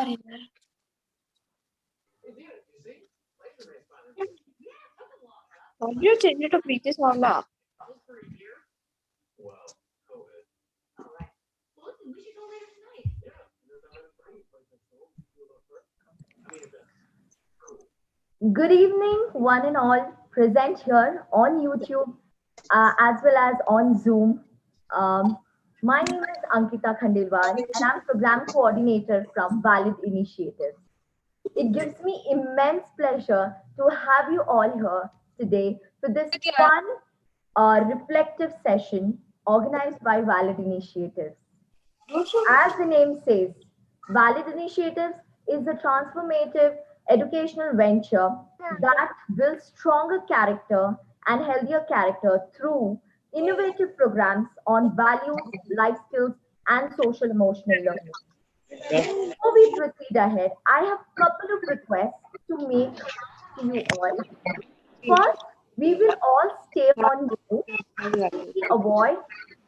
How do you change it to Preeti Sawla? Good evening, one and all, present here on YouTube as well as on Zoom. Um, my name is Ankita Khandelwal and I'm Program Coordinator from Val-Ed Initiative. It gives me immense pleasure to have you all here today for this fun, reflective session organized by Val-Ed Initiatives. As the name says, Val-Ed Initiatives is a transformative educational venture that builds stronger character and healthier character through innovative programs on values, life skills, and social emotional learning. Before we proceed ahead, I have a couple of requests to make to you all. First, we will all stay on mute. We avoid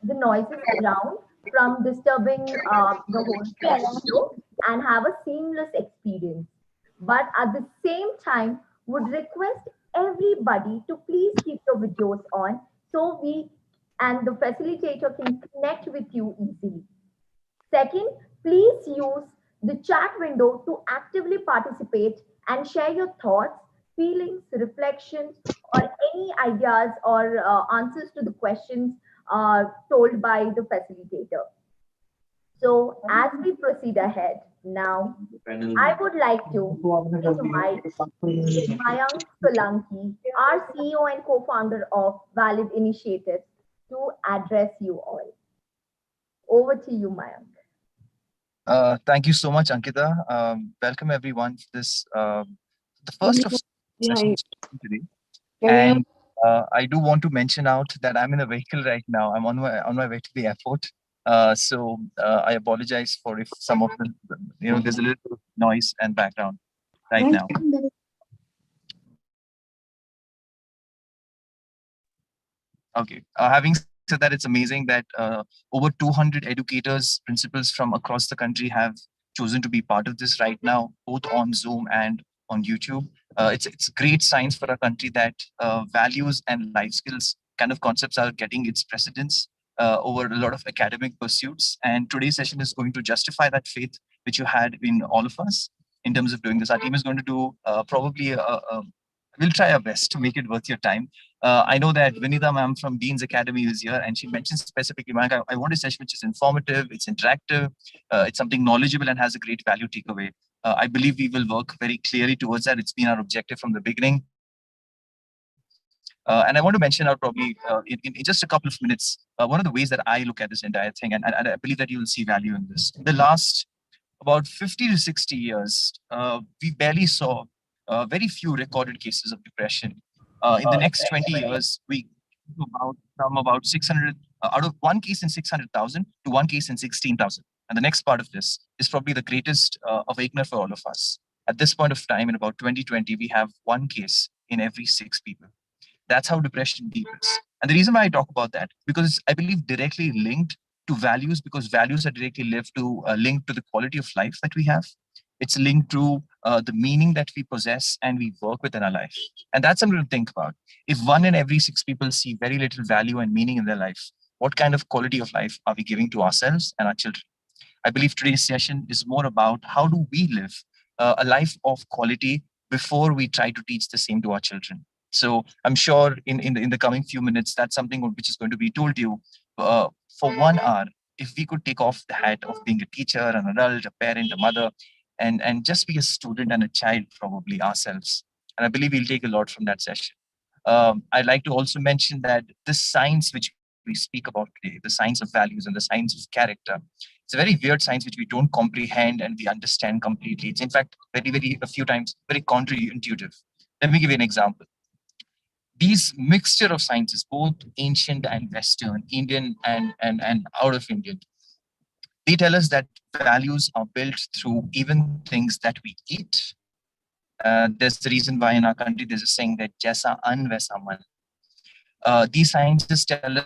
the noises around from disturbing the whole show and have a seamless experience. But at the same time, would request everybody to please keep your videos on so we and the facilitator can connect with you easily. Second, please use the chat window to actively participate and share your thoughts, feelings, reflections, or any ideas or answers to the questions told by the facilitator. So, as we proceed ahead, now I would like to invite Mayank Solanki, our CEO and co founder of Val-Ed Initiatives, to address you all. Over to you, Mayank. Thank you so much, Ankita. Welcome everyone to this, the first of sessions today. And I do want to mention out that I'm in a vehicle right now. I'm on my way to the airport. I apologize for if some of the, there's a little bit of noise and background right now. Okay. Having said that, it's amazing that over 200 educators, principals from across the country have chosen to be part of this right now, both on Zoom and on YouTube. It's great signs for a country that values and life skills kind of concepts are getting its precedence over a lot of academic pursuits. And today's session is going to justify that faith which you had in all of us in terms of doing this. Our team is going to do we'll try our best to make it worth your time. I know that Vinita ma'am from Dean's Academy is here, and she mentioned specifically, I want a session which is informative, it's interactive, it's something knowledgeable and has a great value takeaway. I believe we will work very clearly towards that. It's been our objective from the beginning. And I want to mention out probably in just a couple of minutes, one of the ways that I look at this entire thing, and I believe that you will see value in this. In the last about 50 to 60 years, we barely saw very few recorded cases of depression. In the next 20 years, we from about 600 out of one case in 600,000 to one case in 16,000. And the next part of this is probably the greatest awakener for all of us. At this point of time, in about 2020, we have one case in every 6 people. That's how depression deepens. And the reason why I talk about that, because I believe directly linked to values, because values are directly linked to the quality of life that we have. It's linked to the meaning that we possess and we work with in our life. And that's something to think about. If 1 in every 6 people see very little value and meaning in their life, what kind of quality of life are we giving to ourselves and our children? I believe today's session is more about how do we live a life of quality before we try to teach the same to our children. So I'm sure in the coming few minutes, that's something which is going to be told to you for 1 hour. If we could take off the hat of being a teacher, an adult, a parent, a mother, and just be a student and a child probably ourselves. And I believe we'll take a lot from that session. I'd like to also mention that this science which we speak about today, the science of values and the science of character, it's a very weird science which we don't comprehend and we understand completely. It's in fact a few times very counterintuitive. Let me give you an example. These mixture of sciences, both ancient and Western, Indian and out of Indian, they tell us that values are built through even things that we eat. There's the reason why in our country there's a saying that "Jaisa an waisa man." These scientists tell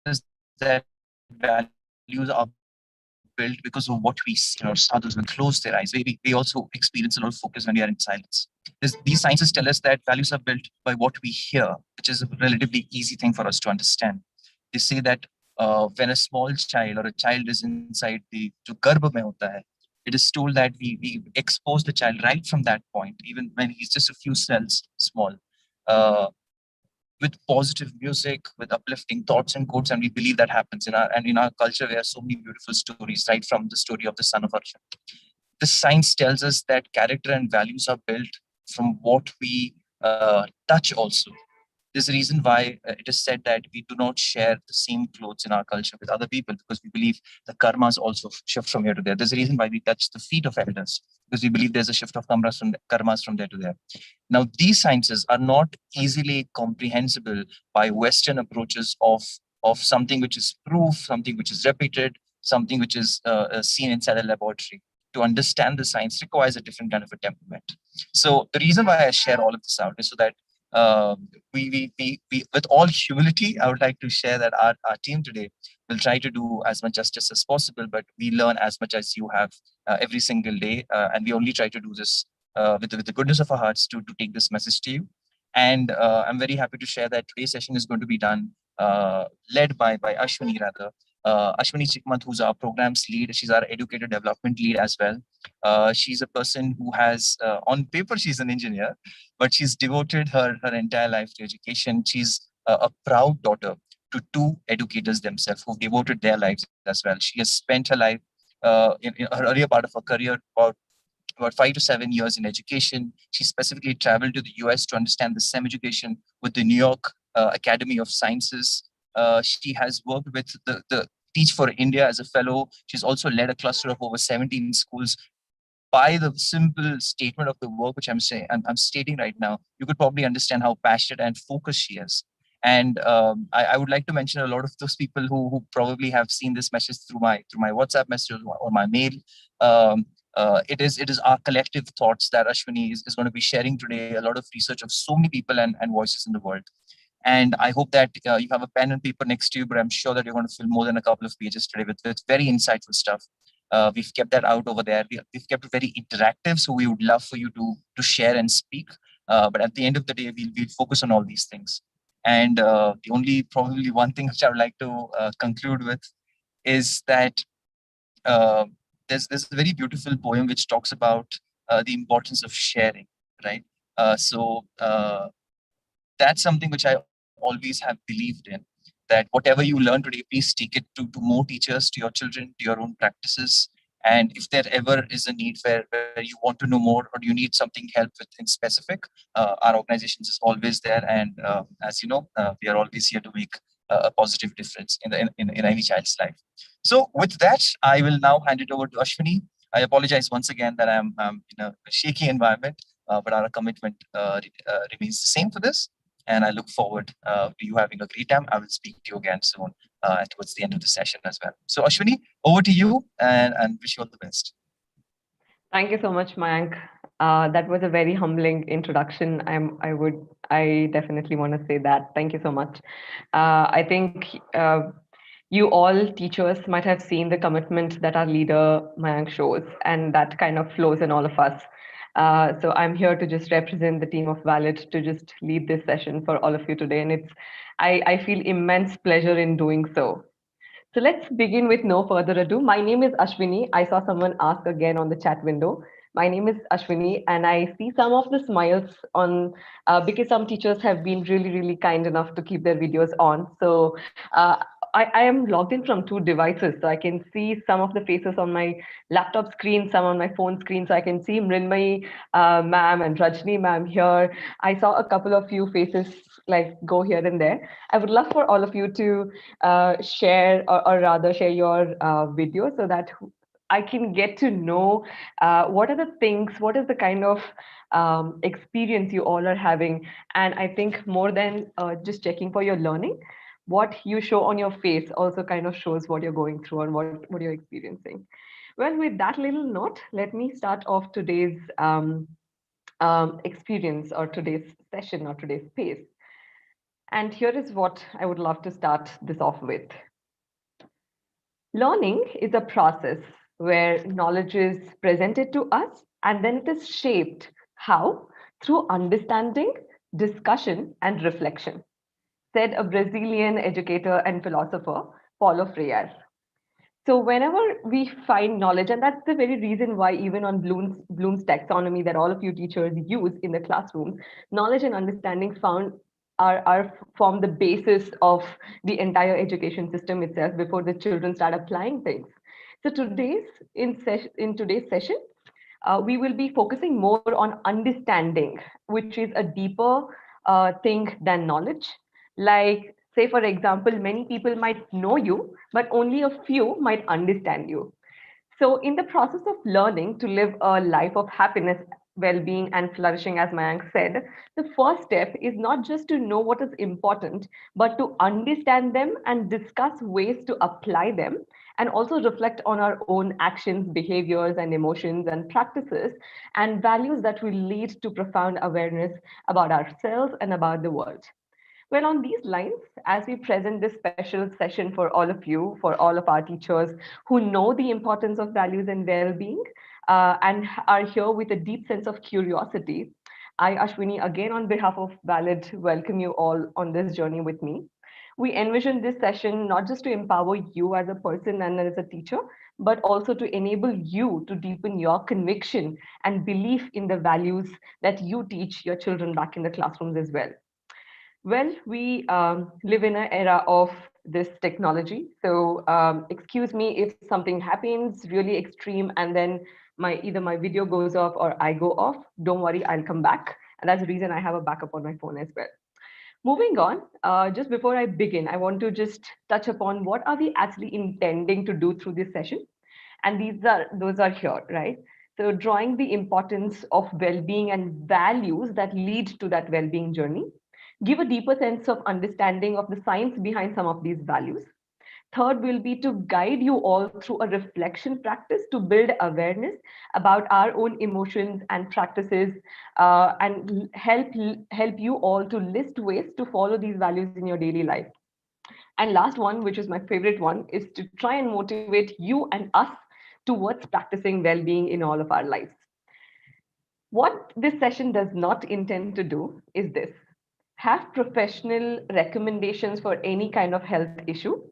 us that values are built built because of what we see. Others will close their eyes. We also experience a lot of focus when we are in silence. These sciences tell us that values are built by what we hear, which is a relatively easy thing for us to understand. They say that when a small child or a child is inside the जो गर्भ में होता है, it is told that we expose the child right from that point, even when he's just a few cells small, uh, with positive music, with uplifting thoughts and quotes, and we believe that happens in our culture. There are so many beautiful stories, right from the story of the son of Arjun. The science tells us that character and values are built from what we touch also. There's a reason why it is said that we do not share the same clothes in our culture with other people, because we believe the karmas also shift from here to there. There's a reason why we touch the feet of elders, because we believe there's a shift of karmas from there to there. Now, these sciences are not easily comprehensible by Western approaches of something which is proof, something which is repeated, something which is seen inside a laboratory. To understand the science requires a different kind of a temperament. So the reason why I share all of this out is so that uh, we, with all humility, I would like to share that our team today will try to do as much justice as possible, but we learn as much as you have every single day. And we only try to do this with the goodness of our hearts to take this message to you. And I'm very happy to share that today's session is going to be done, led by Ashwini rather. Ashwini Chikmat, who's our programs lead. She's our educator development lead as well. She's a person who has, on paper, she's an engineer, but she's devoted her entire life to education. She's a proud daughter to two educators themselves who've devoted their lives as well. She has spent her life in her earlier part of her career, about 5 to 7 years in education. She specifically traveled to the US to understand the STEM education with the New York Academy of Sciences. She has worked with the Teach for India as a fellow. She's also led a cluster of over 17 schools. By the simple statement of the work which I'm saying, I'm stating right now, you could probably understand how passionate and focused she is. And I would like to mention a lot of those people who probably have seen this message through my WhatsApp message or my mail. It is our collective thoughts that Ashwini is going to be sharing today. A lot of research of so many people and voices in the world. And I hope that you have a pen and paper next to you, but I'm sure that you're going to fill more than a couple of pages today with very insightful stuff. We've kept that out over there. We've kept it very interactive, so we would love for you to share and speak. But at the end of the day, we'll focus on all these things. And the only probably one thing which I would like to conclude with is that uh, there's a very beautiful poem which talks about the importance of sharing, right? So that's something which I always have believed in, that whatever you learn today, please take it to more teachers, to your children, to your own practices. And if there ever is a need where you want to know more or you need something help with in specific, our organizations is always there. And as you know, we are always here to make a positive difference in any child's life. So with that, I will now hand it over to Ashwini. I apologize once again that I'm in a shaky environment, but our commitment remains the same for this. And I look forward to you having a great time. I will speak to you again soon towards the end of the session as well. So Ashwini, over to you, and wish you all the best. Thank you so much, Mayank. That was a very humbling introduction. I definitely want to say that. Thank you so much. I think you all teachers might have seen the commitment that our leader Mayank shows, and that kind of flows in all of us. So I'm here to just represent the team of Val-Ed to just lead this session for all of you today, and I feel immense pleasure in doing so. So let's begin with no further ado. My name is Ashwini. I saw someone ask again on the chat window. My name is Ashwini, and I see some of the smiles on because some teachers have been really, really kind enough to keep their videos on. So I am logged in from two devices, so I can see some of the faces on my laptop screen, some on my phone screen. So I can see Mrinmay ma'am and Rajni ma'am here. I saw a couple of you faces like go here and there. I would love for all of you to share or rather share your video so that I can get to know what are the things, what is the kind of experience you all are having. And I think more than just checking for your learning, what you show on your face also kind of shows what you're going through and what you're experiencing. Well, with that little note, let me start off today's experience or today's session or today's space. And here is what I would love to start this off with. Learning is a process where knowledge is presented to us and then it is shaped. How? Through understanding, discussion, and reflection, said a Brazilian educator and philosopher, Paulo Freire. So whenever we find knowledge, and that's the very reason why even on Bloom's taxonomy that all of you teachers use in the classrooms, knowledge and understanding found are form the basis of the entire education system itself before the children start applying things. So in today's session, we will be focusing more on understanding, which is a deeper thing than knowledge. Like, say, for example, many people might know you, but only a few might understand you. So, in the process of learning to live a life of happiness, well being, and flourishing, as Mayank said, the first step is not just to know what is important, but to understand them and discuss ways to apply them, and also reflect on our own actions, behaviors, and emotions, and practices, and values that will lead to profound awareness about ourselves and about the world. Well, on these lines, as we present this special session for all of you, for all of our teachers who know the importance of values and well being and are here with a deep sense of curiosity, I, Ashwini, again on behalf of Val-Ed, welcome you all on this journey with me. We envision this session not just to empower you as a person and as a teacher, but also to enable you to deepen your conviction and belief in the values that you teach your children back in the classrooms as well. Well, we live in an era of this technology. So excuse me if something happens really extreme and then either my video goes off or I go off. Don't worry, I'll come back. And that's the reason I have a backup on my phone as well. Moving on, just before I begin, I want to just touch upon what are we actually intending to do through this session. And those are here, right? So drawing the importance of well-being and values that lead to that well-being journey, give a deeper sense of understanding of the science behind some of these values. Third will be to guide you all through a reflection practice to build awareness about our own emotions and practices, and help you all to list ways to follow these values in your daily life. And last one, which is my favorite one, is to try and motivate you and us towards practicing well-being in all of our lives. What this session does not intend to do is this: have professional recommendations for any kind of health issue,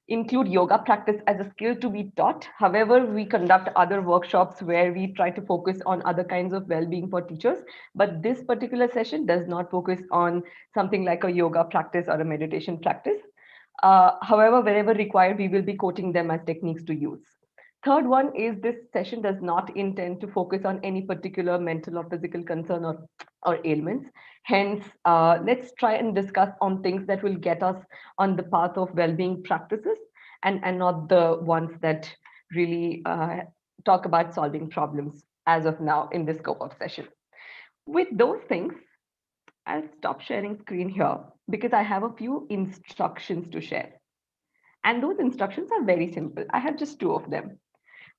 include yoga practice as a skill to be taught. However, we conduct other workshops where we try to focus on other kinds of well-being for teachers. But this particular session does not focus on something like a yoga practice or a meditation practice. However, wherever required, we will be quoting them as techniques to use. Third one is this session does not intend to focus on any particular mental or physical concern or ailments. Hence, let's try and discuss on things that will get us on the path of well-being practices, and not the ones that really talk about solving problems as of now in this scope of session. With those things, I'll stop sharing screen here because I have a few instructions to share. And those instructions are very simple. I have just two of them.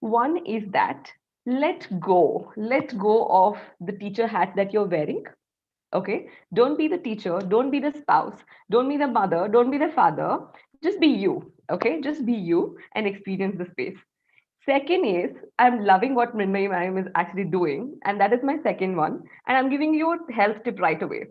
One is that let go of the teacher hat that you're wearing. Okay, don't be the teacher, don't be the spouse, don't be the mother, don't be the father. Just be you. Okay, just be you and experience the space. Second is, I'm loving what Mrinmay ma'am is actually doing, and that is my second one. And I'm giving you a health tip right away.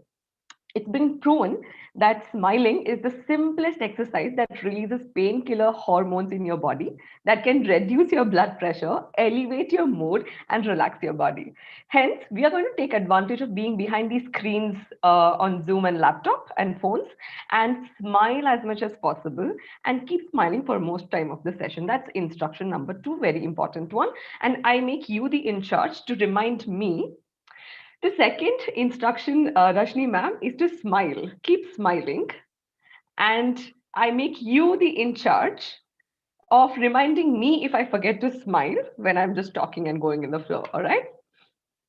It's been proven that smiling is the simplest exercise that releases painkiller hormones in your body that can reduce your blood pressure, elevate your mood, and relax your body. Hence, we are going to take advantage of being behind these screens on Zoom and laptop and phones and smile as much as possible and keep smiling for most time of the session. That's instruction number two, very important one. And I make you the in charge to remind me. The second instruction, Rashni ma'am, is to smile. Keep smiling. And I make you the in charge of reminding me if I forget to smile when I'm just talking and going in the flow. All right.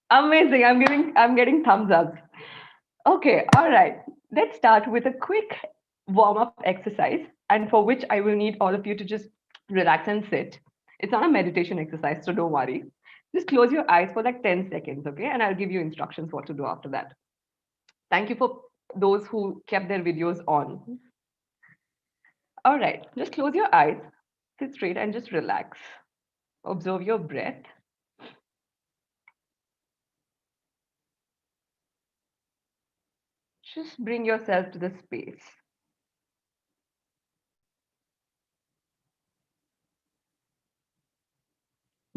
Amazing. I'm getting thumbs up. Okay, all right. Let's start with a quick warm-up exercise, and for which I will need all of you to just relax and sit. It's not a meditation exercise, so don't worry. Just close your eyes for like 10 seconds, okay? And I'll give you instructions what to do after that. Thank you for those who kept their videos on. All right, just close your eyes Sit straight and just relax. Observe your breath. Just bring yourself to the space.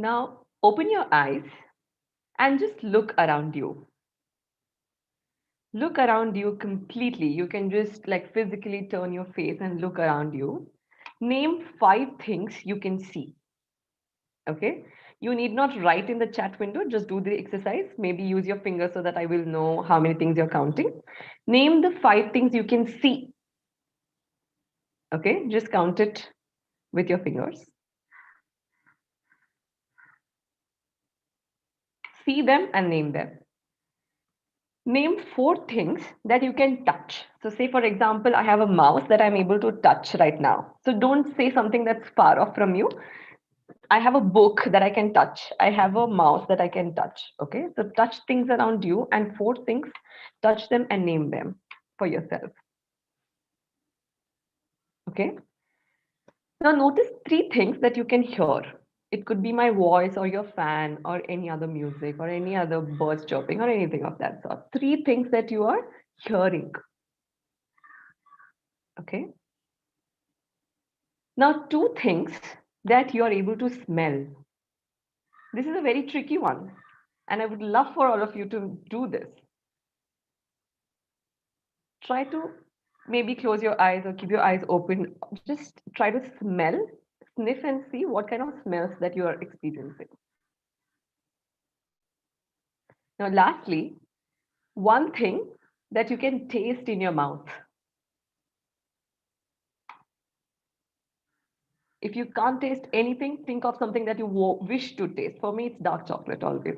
Now, open your eyes and just look around you. Look around you completely. You can just like physically turn your face and look around you. Name 5 things you can see. Okay. You need not write in the chat window, just do the exercise. Maybe use your finger so that I will know how many things you're counting. Name the 5 things you can see. Okay. Just count it with your fingers. See them and name them. Name 4 things that you can touch. So say, for example, I have a mouse that I'm able to touch right now. So don't say something that's far off from you. I have a book that I can touch. I have a mouse that I can touch. Okay. So touch things around you and 4 things, touch them and name them for yourself. Okay. Now notice 3 things that you can hear. It could be my voice or your fan or any other music or any other birds chirping or anything of that sort. 3 things that you are hearing. Okay. Now, 2 things that you are able to smell. This is a very tricky one. And I would love for all of you to do this. Try to maybe close your eyes or keep your eyes open. Just try to smell, sniff, and see what kind of smells that you are experiencing. Now, lastly, one thing that you can taste in your mouth. If you can't taste anything, think of something that you wish to taste. For me, it's dark chocolate always.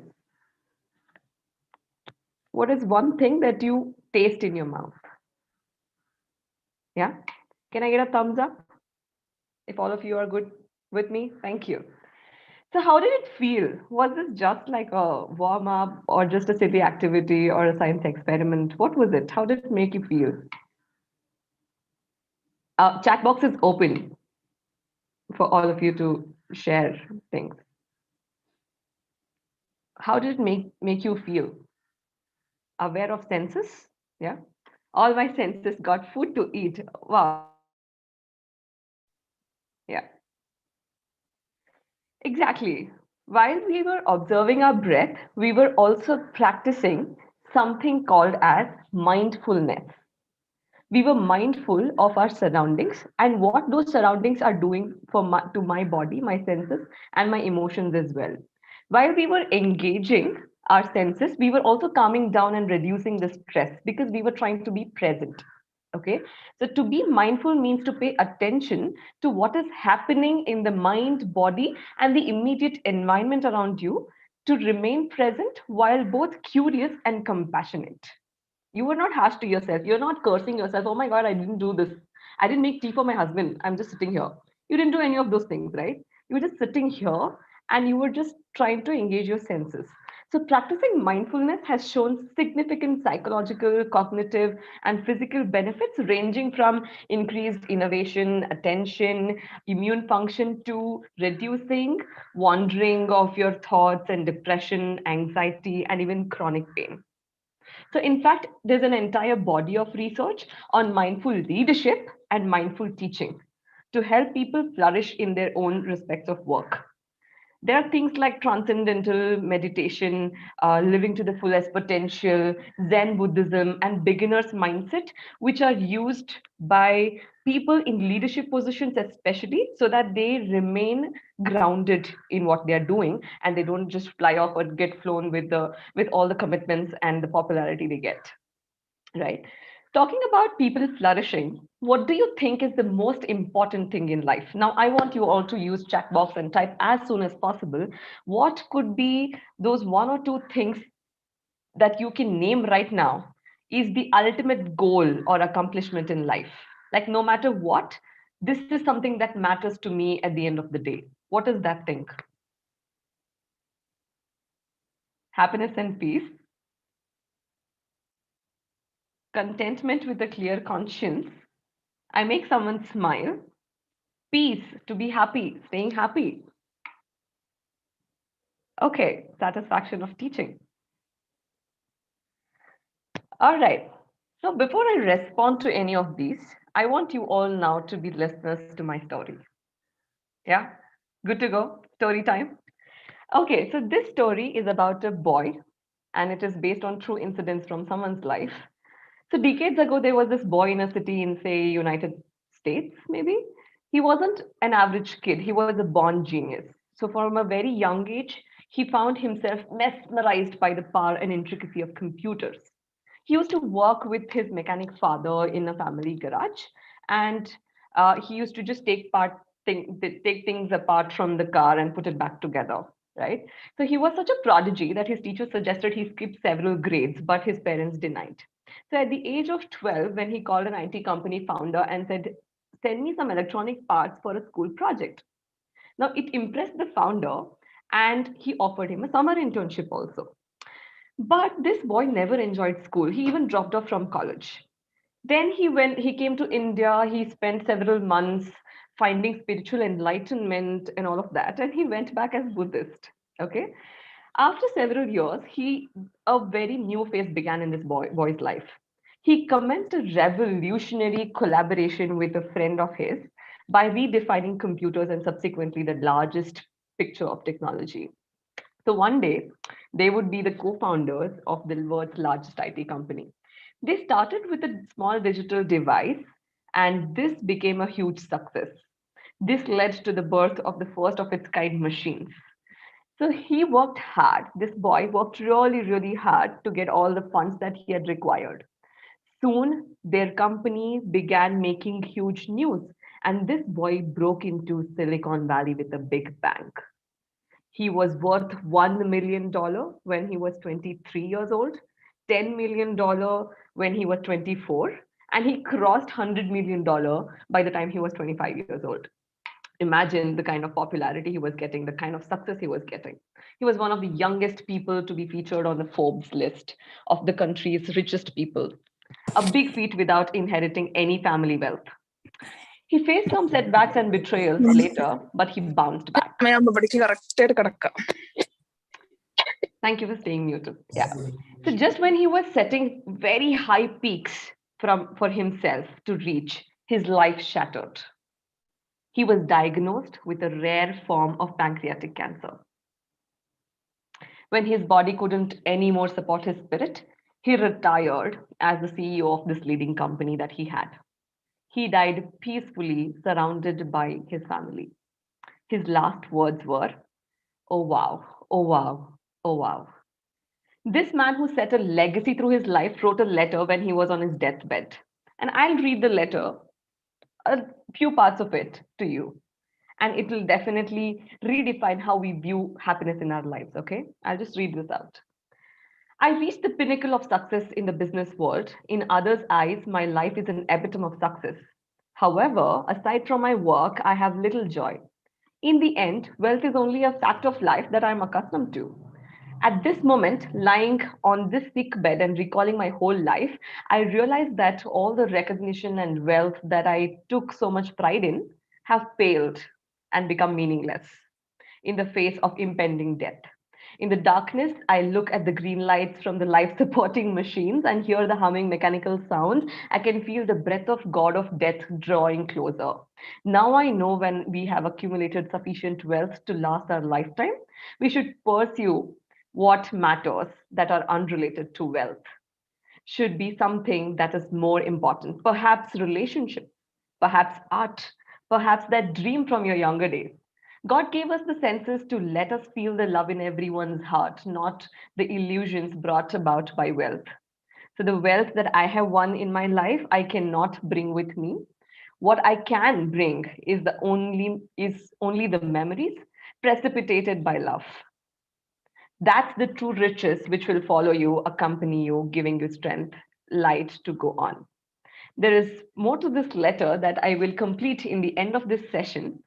What is one thing that you taste in your mouth? Yeah? Can I get a thumbs up? If all of you are good with me, thank you. So, how did it feel? Was this just like a warm up or just a silly activity or a science experiment? What was it? How did it make you feel? Chat box is open for all of you to share things. How did it make you feel? Aware of senses? Yeah. All my senses got food to eat. Wow. Yeah. Exactly. While we were observing our breath, we were also practicing something called as mindfulness. We were mindful of our surroundings and what those surroundings are doing to my body, my senses, and my emotions as well. While we were engaging our senses, we were also calming down and reducing the stress because we were trying to be present. Okay, so to be mindful means to pay attention to what is happening in the mind, body, and the immediate environment around you, to remain present while both curious and compassionate. You were not harsh to yourself. You're not cursing yourself. Oh my God, I didn't do this. I didn't make tea for my husband. I'm just sitting here. You didn't do any of those things, right? You were just sitting here and you were just trying to engage your senses. So, practicing mindfulness has shown significant psychological, cognitive, and physical benefits ranging from increased innovation, attention, immune function to reducing wandering of your thoughts and depression, anxiety, and even chronic pain. So, in fact, there's an entire body of research on mindful leadership and mindful teaching to help people flourish in their own respects of work. There are things like transcendental meditation, living to the fullest potential, Zen Buddhism, and beginner's mindset, which are used by people in leadership positions, especially so that they remain grounded in what they are doing and they don't just fly off or get flown with all the commitments and the popularity they get. Right. Talking about people flourishing, what do you think is the most important thing in life? Now, I want you all to use chat box and type as soon as possible. What could be those 1 or 2 things that you can name right now is the ultimate goal or accomplishment in life? Like, no matter what, this is something that matters to me at the end of the day. What is that thing? Happiness and peace, contentment with a clear conscience. I make someone smile. Peace, to be happy, staying happy. Okay, satisfaction of teaching. All right. So before I respond to any of these, I want you all now to be listeners to my story. Yeah? Good to go? Story time? Okay, so this story is about a boy and it is based on true incidents from someone's life. So decades ago, there was this boy in a city in, say, United States, maybe. He wasn't an average kid. He was a born genius. So from a very young age, he found himself mesmerized by the power and intricacy of computers. He used to work with his mechanic father in a family garage, and he used to just take things apart from the car and put it back together. Right. So he was such a prodigy that his teacher suggested he skip several grades, but his parents denied. So at the age of 12, when he called an IT company founder and said, "Send me some electronic parts for a school project." Now it impressed the founder and he offered him a summer internship also. But this boy never enjoyed school. He even dropped off from college. Then he came to India, he spent several months finding spiritual enlightenment and all of that, and he went back as Buddhist. Okay. After several years, a very new phase began in this boy's life. He commenced a revolutionary collaboration with a friend of his by redefining computers and subsequently the largest picture of technology. So one day, they would be the co-founders of the world's largest IT company. They started with a small digital device, and this became a huge success. This led to the birth of the first of its kind machines. So he worked hard. This boy worked really, really hard to get all the funds that he had required. Soon, their company began making huge news, and this boy broke into Silicon Valley with a big bang. He was worth $1 million when he was 23 years old, $10 million when he was 24, and he crossed $100 million by the time he was 25 years old. Imagine the kind of popularity he was getting, the kind of success he was getting. He was one of the youngest people to be featured on the Forbes list of the country's richest people, a big feat without inheriting any family wealth. He faced some setbacks and betrayals later, but he bounced back. Thank you for staying muted. Yeah. So just when he was setting very high peaks for himself to reach, his life shattered. He was diagnosed with a rare form of pancreatic cancer. When his body couldn't anymore support his spirit, he retired as the CEO of this leading company that he had. He died peacefully, surrounded by his family. His last words were, "Oh wow, oh wow, oh wow." This man who set a legacy through his life wrote a letter when he was on his deathbed. And I'll read the letter, a few parts of it to you. And it will definitely redefine how we view happiness in our lives. Okay. I'll just read this out. I reached the pinnacle of success in the business world. In others' eyes, my life is an epitome of success. However, aside from my work, I have little joy. In the end, wealth is only a fact of life that I'm accustomed to. At this moment, lying on this sick bed and recalling my whole life, I realized that all the recognition and wealth that I took so much pride in have paled and become meaningless in the face of impending death. In the darkness, I look at the green lights from the life supporting machines and hear the humming mechanical sounds. I can feel the breath of God of death drawing closer. Now I know when we have accumulated sufficient wealth to last our lifetime, we should pursue what matters that are unrelated to wealth. Should be something that is more important, perhaps relationship, perhaps art, perhaps that dream from your younger days. God gave us the senses to let us feel the love in everyone's heart, not the illusions brought about by wealth. So the wealth that I have won in my life, I cannot bring with me. What I can bring is only the memories precipitated by love. That's the true riches which will follow you, accompany you, giving you strength, light to go on. There is more to this letter that I will complete in the end of this session,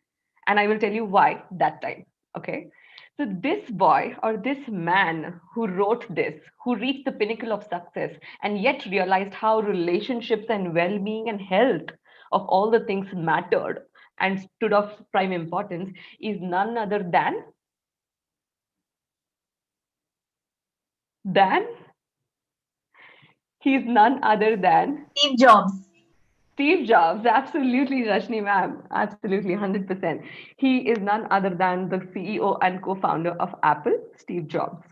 and I will tell you why that time. Okay. So, this boy or this man who wrote this, who reached the pinnacle of success and yet realized how relationships and well being and health of all the things mattered, and stood of prime importance is none other than he's none other than Steve Jobs. Steve Jobs. Absolutely, Rashni ma'am. Absolutely, 100%. He is none other than the CEO and co-founder of Apple, Steve Jobs.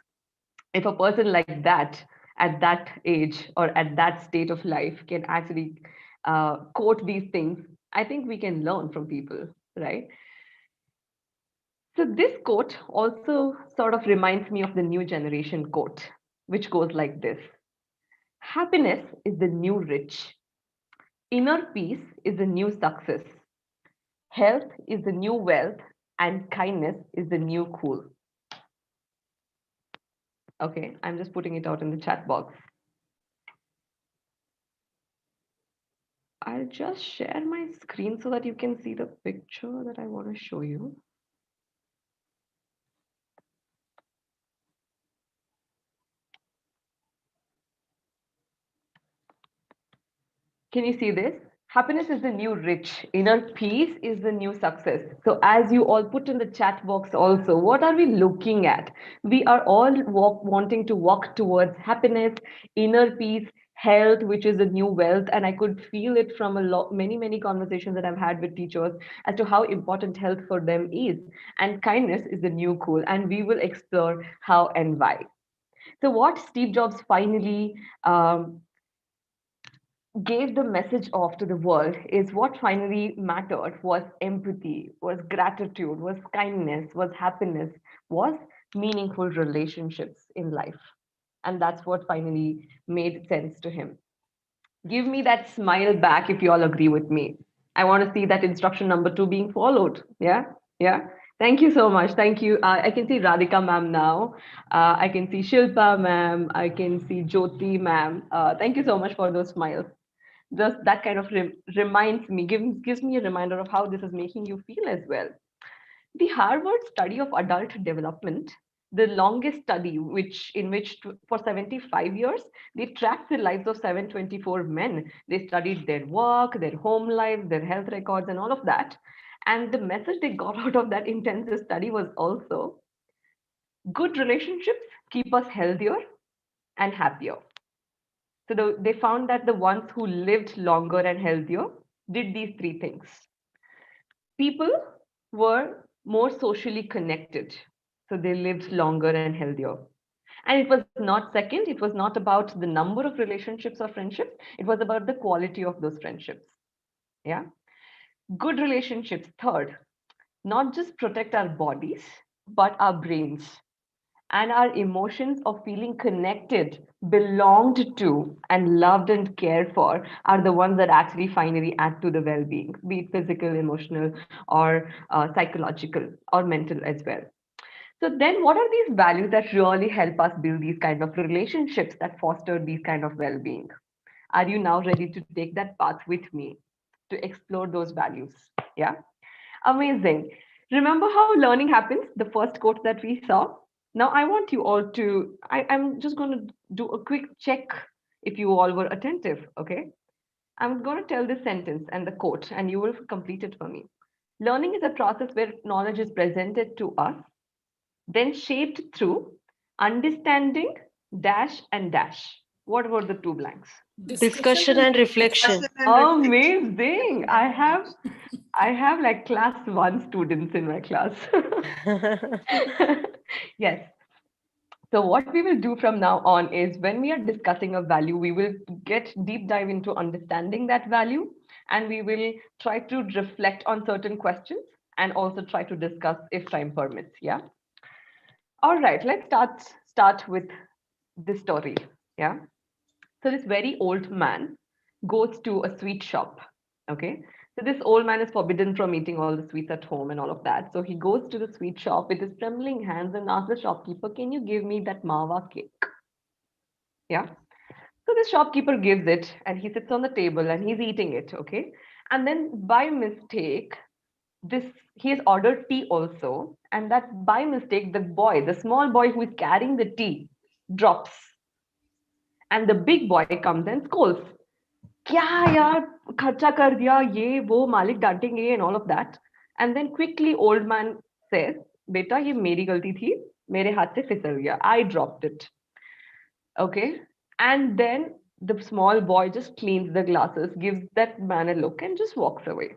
If a person like that at that age or at that state of life can actually quote these things, I think we can learn from people, right? So this quote also sort of reminds me of the new generation quote, which goes like this: happiness is the new rich, inner peace is the new success, health is the new wealth, and kindness is the new cool. Okay, I'm just putting it out in the chat box. I'll just share my screen so that you can see the picture that I want to show you. Can you see this? Happiness is the new rich. Inner peace is the new success. So, as you all put in the chat box also, what are we looking at? We are all wanting to walk towards happiness, inner peace, health, which is the new wealth. And I could feel it from many conversations that I've had with teachers as to how important health for them is. And kindness is the new cool. And we will explore how and why. So, what Steve Jobs finally gave the message off to the world is what finally mattered was empathy, was gratitude, was kindness, was happiness, was meaningful relationships in life. And that's what finally made sense to him. Give me that smile back if you all agree with me. I want to see that instruction number 2 being followed. Yeah, yeah. Thank you so much. Thank you. I can see Radhika ma'am now. I can see Shilpa ma'am. I can see Jyoti ma'am. Thank you so much for those smiles. Just that kind of reminds me, gives me a reminder of how this is making you feel as well. The Harvard study of adult development, the longest study, in which for 75 years they tracked the lives of 724 men. They studied their work, their home lives, their health records, and all of that. And the message they got out of that intensive study was also good relationships keep us healthier and happier. So they found that the ones who lived longer and healthier did these three things. People were more socially connected, so they lived longer and healthier. And it was not second, it was not about the number of relationships or friendships, it was about the quality of those friendships. Yeah. Good relationships, third, not just protect our bodies, but our brains and our emotions of feeling connected, belonged to, and loved and cared for are the ones that actually finally add to the well being, be it physical, emotional, or psychological, or mental as well. So, then what are these values that really help us build these kind of relationships that foster these kind of well being? Are you now ready to take that path with me to explore those values? Yeah. Amazing. Remember how learning happens, the first quote that we saw? Now, I want you all to, I'm just going to do a quick check if you all were attentive, okay? I'm going to tell this sentence and the quote, and you will complete it for me. Learning is a process where knowledge is presented to us, then shaped through understanding, dash, and dash. What were the two blanks? Discussion and reflection. Amazing. I have like class 1 students in my class. Yes. So what we will do from now on is when we are discussing a value, we will get deep dive into understanding that value, and we will try to reflect on certain questions and also try to discuss if time permits. Yeah. All right, let's start with this story. Yeah. So this very old man goes to a sweet shop. Okay. So this old man is forbidden from eating all the sweets at home and all of that. So he goes to the sweet shop with his trembling hands and asks the shopkeeper, "Can you give me that mawa cake?" Yeah. So the shopkeeper gives it and he sits on the table and he's eating it. Okay. And then by mistake, this he has ordered tea also. And that by mistake, the small boy who is carrying the tea drops. And the big boy comes and scolds. क्या यार खर्चा कर दिया ये वो मालिक डांटेंगे and all of that. And then quickly old man says, बेटा ये मेरी गलती थी, मेरे हाथ से फिसल गया. I dropped it. Okay. And then the small boy just cleans the glasses, gives that man a look, and just walks away.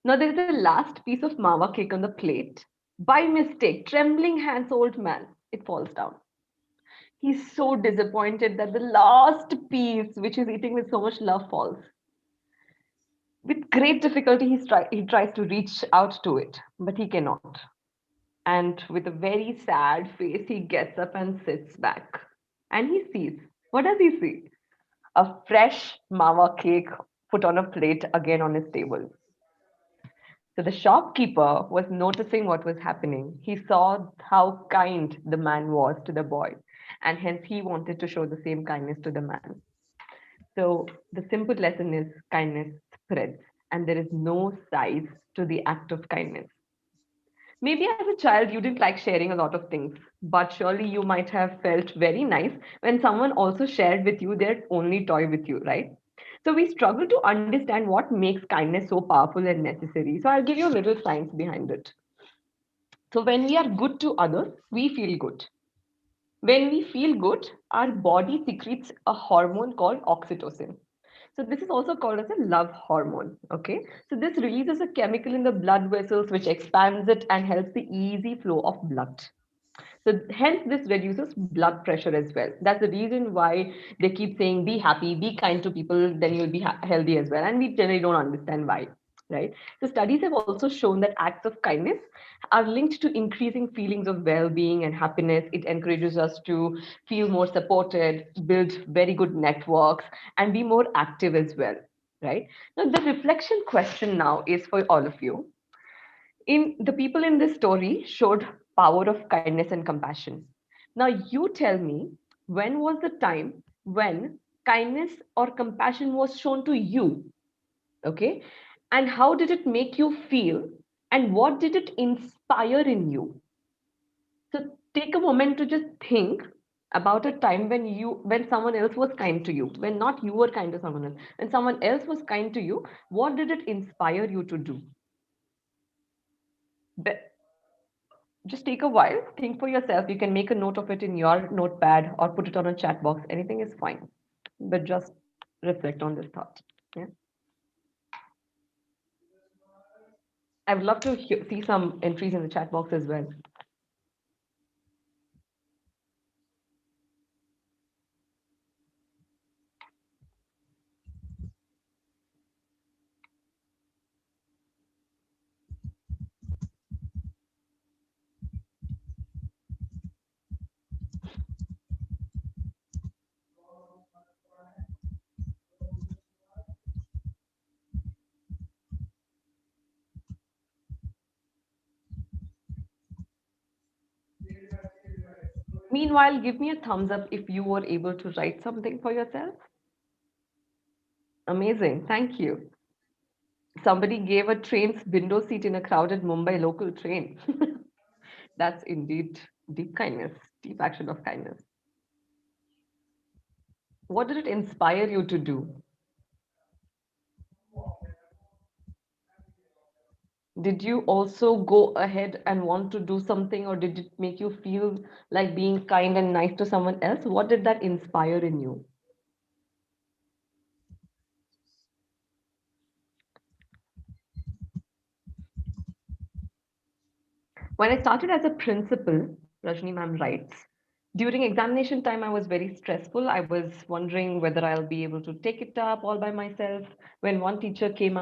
Now there is a last piece of mawa cake on the plate. By mistake, trembling hands, old man, it falls down. He's so disappointed that the last piece, which he's eating with so much love, falls. With great difficulty, he tries to reach out to it, but he cannot. And with a very sad face, he gets up and sits back. And he sees, what does he see? A fresh mawa cake put on a plate again on his table. So the shopkeeper was noticing what was happening. He saw how kind the man was to the boy, and hence he wanted to show the same kindness to the man. So the simple lesson is kindness spreads, and there is no size to the act of kindness. Maybe as a child, you didn't like sharing a lot of things, but surely you might have felt very nice when someone also shared with you their only toy with you, right? So we struggle to understand what makes kindness so powerful and necessary. So I'll give you a little science behind it. So when we are good to others, we feel good. When we feel good, our body secretes a hormone called oxytocin. So this is also called as a love hormone. Okay. So this releases a chemical in the blood vessels which expands it and helps the easy flow of blood. So hence this reduces blood pressure as well. That's the reason why they keep saying be happy, be kind to people, then you'll be healthy as well. And we generally don't understand why, right? So studies have also shown that acts of kindness are linked to increasing feelings of well-being and happiness. It encourages us to feel more supported, build very good networks, and be more active as well, right? Now the reflection question now is for all of you. In the people in this story showed power of kindness and compassion. Now you tell me, when was the time when kindness or compassion was shown to you? Okay. And how did it make you feel? And what did it inspire in you? So take a moment to just think about a time when someone else was kind to you, when not you were kind to someone else, when someone else was kind to you, what did it inspire you to do? Just take a while, think for yourself. You can make a note of it in your notepad or put it on a chat box. Anything is fine, but just reflect on this thought. Yeah. I would love to see some entries in the chat box as well. Meanwhile, give me a thumbs up if you were able to write something for yourself. Amazing. Thank you. Somebody gave a train's window seat in a crowded Mumbai local train. That's indeed deep kindness, deep action of kindness. What did it inspire you to do? Did you also go ahead and want to do something, or did it make you feel like being kind and nice to someone else? What did that inspire in you? When I started as a principal, Rajni ma'am writes, during examination time, I was very stressful. I was wondering whether I'll be able to take it up all by myself. When one teacher came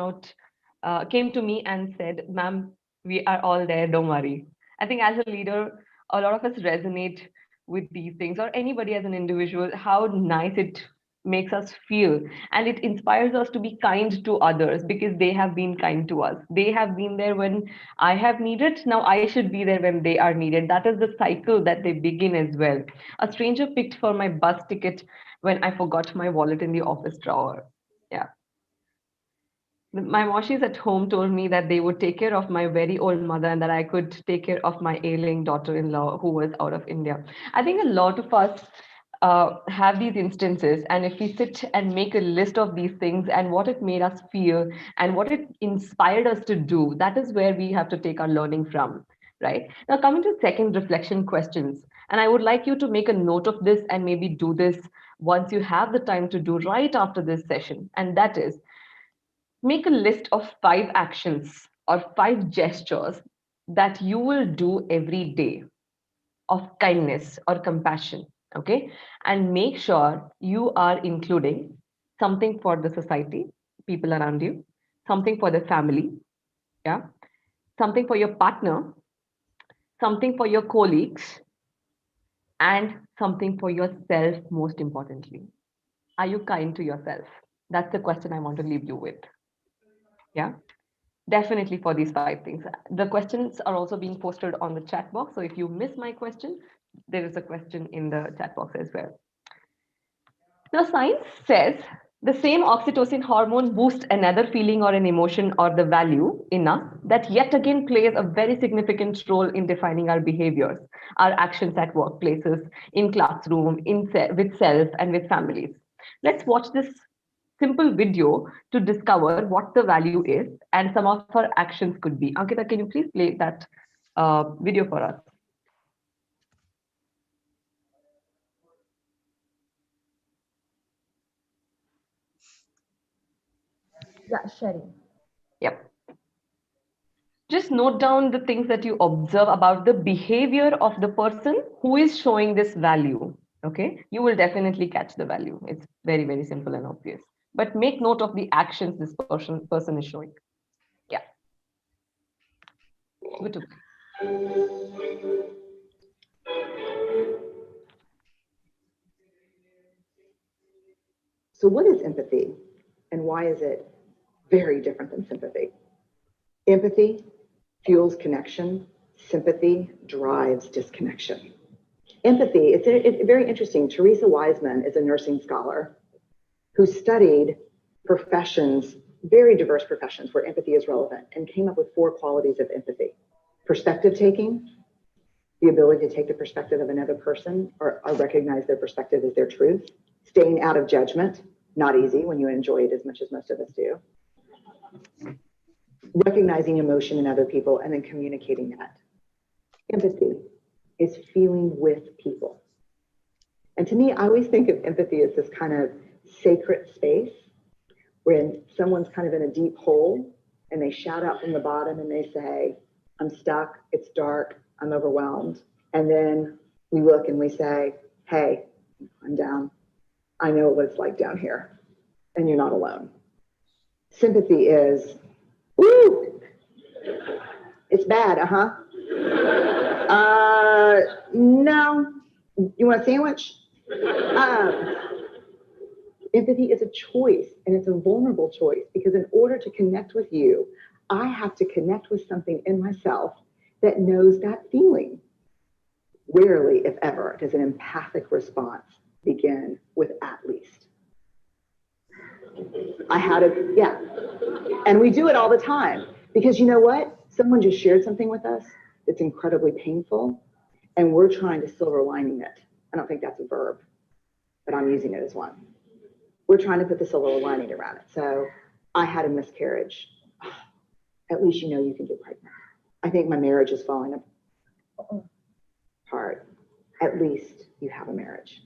to me and said, "Ma'am, we are all there. Don't worry." I think as a leader, a lot of us resonate with these things, or anybody as an individual, how nice it makes us feel, and it inspires us to be kind to others because they have been kind to us. They have been there when I have needed, now I should be there when they are needed. That is the cycle that they begin as well. A stranger picked for my bus ticket when I forgot my wallet in the office drawer. Yeah. My moshis at home told me that they would take care of my very old mother and that I could take care of my ailing daughter-in-law who was out of India. I think a lot of us have these instances, and if we sit and make a list of these things and what it made us feel and what it inspired us to do, that is where we have to take our learning from, right? Now, coming to second reflection questions, and I would like you to make a note of this and maybe do this once you have the time to do right after this session, and that is make a list of 5 actions or 5 gestures that you will do every day of kindness or compassion. Okay, and make sure you are including something for the society, people around you, something for the family, yeah, something for your partner, something for your colleagues, and something for yourself. Most importantly, are you kind to yourself? That's the question I want to leave you with. Yeah, definitely for these 5 things. The questions are also being posted on the chat box, so if you miss my question, there is a question in the chat box as well. Now, science says the same oxytocin hormone boosts another feeling or an emotion or the value in us that yet again plays a very significant role in defining our behaviors, our actions at workplaces, in classroom, with self and with families. Let's watch this simple video to discover what the value is and some of our actions could be. Ankita, can you please play that video for us? Yeah, Sherry. Yep. Just note down the things that you observe about the behavior of the person who is showing this value. Okay, you will definitely catch the value. It's very, very simple and obvious. But make note of the actions this person is showing. Yeah. Good to go. So what is empathy and why is it very different than sympathy? Empathy fuels connection. Sympathy drives disconnection. Empathy, it's very interesting. Teresa Wiseman is a nursing scholar who studied professions, very diverse professions where empathy is relevant, and came up with 4 qualities of empathy. Perspective taking, the ability to take the perspective of another person or recognize their perspective as their truth. Staying out of judgment, not easy when you enjoy it as much as most of us do. Recognizing emotion in other people and then communicating that. Empathy is feeling with people. And to me, I always think of empathy as this kind of sacred space when someone's kind of in a deep hole and they shout out from the bottom and they say, I'm stuck, it's dark, I'm overwhelmed. And then we look and we say, hey, I'm down. I know what it's like down here, and you're not alone. Sympathy is, woo, it's bad, no, you want a sandwich? Empathy is a choice, and it's a vulnerable choice, because in order to connect with you, I have to connect with something in myself that knows that feeling. Rarely, if ever, does an empathic response begin with at least. I had a, yeah. And we do it all the time because you know what? Someone just shared something with us that's incredibly painful and we're trying to silver lining it. I don't think that's a verb, but I'm using it as one. We're trying to put the silver lining around it. So I had a miscarriage. At least you know you can get pregnant. I think my marriage is falling apart. At least you have a marriage.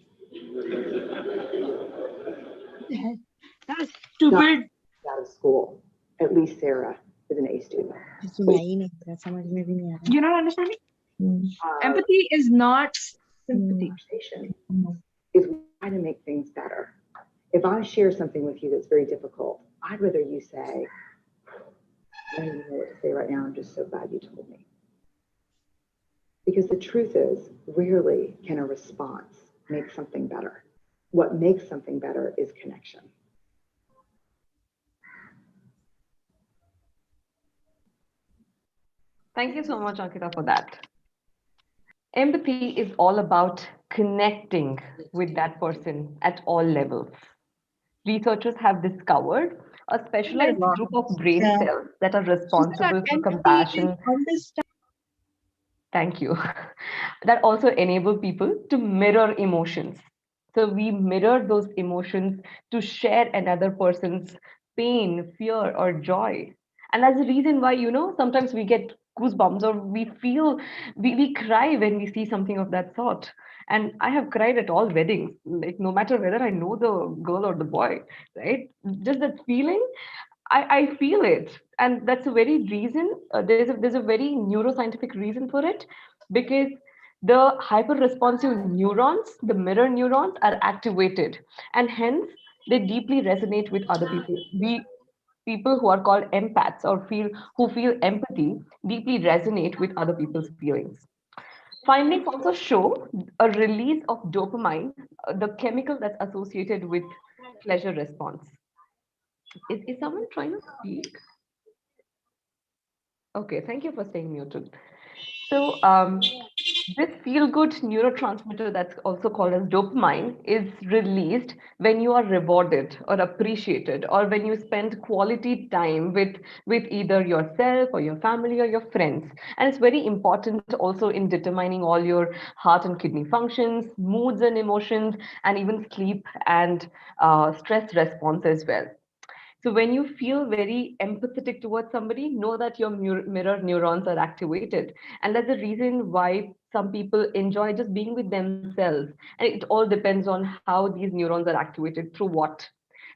That's stupid. Out of school. At least Sarah is an A student. You're not understanding? Empathy is not sympathy. Is trying to make things better. If I share something with you that's very difficult, I'd rather you say, I don't even know what to say right now. I'm just so glad you told me. Because the truth is, rarely can a response make something better. What makes something better is connection. Thank you so much, Ankita, for that. Empathy is all about connecting with that person at all levels. Researchers have discovered a specialized group of brain cells that are responsible for compassion. Thank you. That also enable people to mirror emotions. So we mirror those emotions to share another person's pain, fear, or joy. And that's the reason why, sometimes we get goosebumps or we feel, we cry when we see something of that sort. And I have cried at all weddings, like no matter whether I know the girl or the boy, right? Just that feeling, I feel it. And that's a very reason, there's a very neuroscientific reason for it, because the hyper responsive neurons, the mirror neurons, are activated, and hence they deeply resonate with other people. We people who are called empaths, or feel empathy, deeply resonate with other people's feelings. Findings also show a release of dopamine, the chemical that's associated with pleasure response. Is someone trying to speak? Okay, thank you for staying muted. So, this feel good neurotransmitter, that's also called as dopamine, is released when you are rewarded or appreciated, or when you spend quality time with either yourself or your family or your friends. And it's very important also in determining all your heart and kidney functions, moods and emotions, and even sleep and stress response as well. So when you feel very empathetic towards somebody, know that your mirror neurons are activated. And that's the reason why some people enjoy just being with themselves. And it all depends on how these neurons are activated through what.